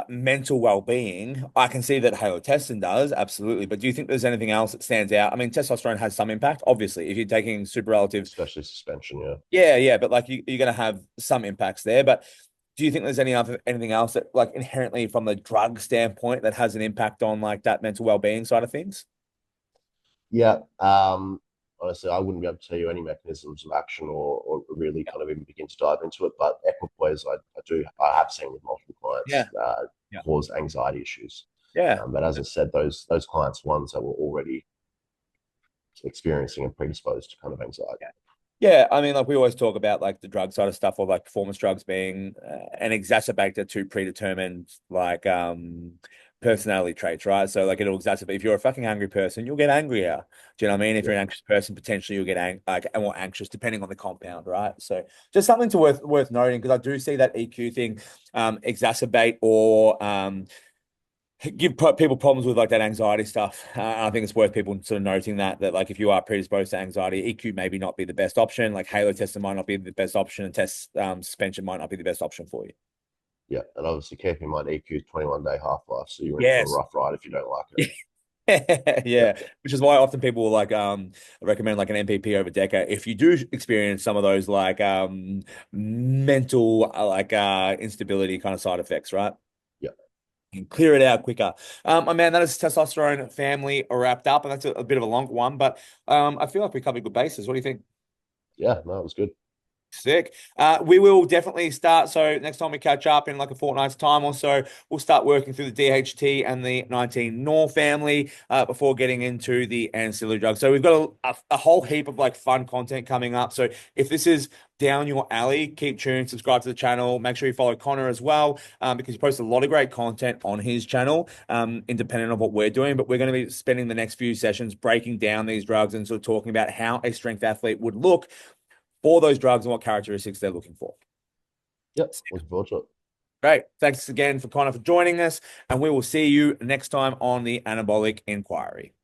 mental well-being? I can see that halotestin does, absolutely. But do you think there's anything else that stands out? I mean, testosterone has some impact, obviously. If you're taking super relative,
especially suspension. Yeah.
yeah, but like you're going to have some impacts there. But do you think there's anything else that like inherently from the drug standpoint that has an impact on like that mental well-being side of things?
Yeah. Honestly, I wouldn't be able to tell you any mechanisms of action or really kind of even begin to dive into it. But equipoise, I have seen with multiple
Yeah,
clients
yeah,
cause anxiety issues.
yeah.
But as I said, those clients, ones that were already experiencing and predisposed to kind of anxiety.
Yeah. Yeah, I mean, like we always talk about like the drug side of stuff or like performance drugs being an exacerbator to predetermined like personality traits, right? So like it'll exacerbate if you're a fucking angry person, you'll get angrier. Do you know what I mean? If
Yeah.
you're an anxious person, potentially you'll get like more anxious depending on the compound, right? So just something to worth noting because I do see that EQ thing exacerbate or give people problems with like that anxiety stuff. I think it's worth people sort of noting that like if you are predisposed to anxiety, EQ maybe not be the best option. Like halotestin might not be the best option, and test suspension might not be the best option for you.
Yeah. And obviously keep in mind EQ is 21-day half-life, so you're in for a
Yes.
rough ride if you don't like it. Yeah.
Yeah, which is why often people will like recommend like an MPP over Deca if you do experience some of those like mental like instability kind of side effects, right?
Yeah.
You can clear it out quicker. My man, that is testosterone family wrapped up, and that's a bit of a longer one, but I feel like we covered good bases. What do you think?
Yeah. No, it was good.
Sick. We will definitely start. So next time we catch up in like a fortnight's time or so, we'll start working through the DHT and the 19 Nor family before getting into the ancillary drugs. So we've got a whole heap of like fun content coming up. So if this is down your alley, keep tuned, subscribe to the channel. Make sure you follow Connor as well because he posts a lot of great content on his channel, independent of what we're doing. But we're going to be spending the next few sessions breaking down these drugs and sort of talking about how a strength athlete would look for those drugs and what characteristics they're looking for.
Yep. Looking forward to it.
Great. Thanks again for Connor for joining us, and we will see you next time on the Anabolic Enquiry.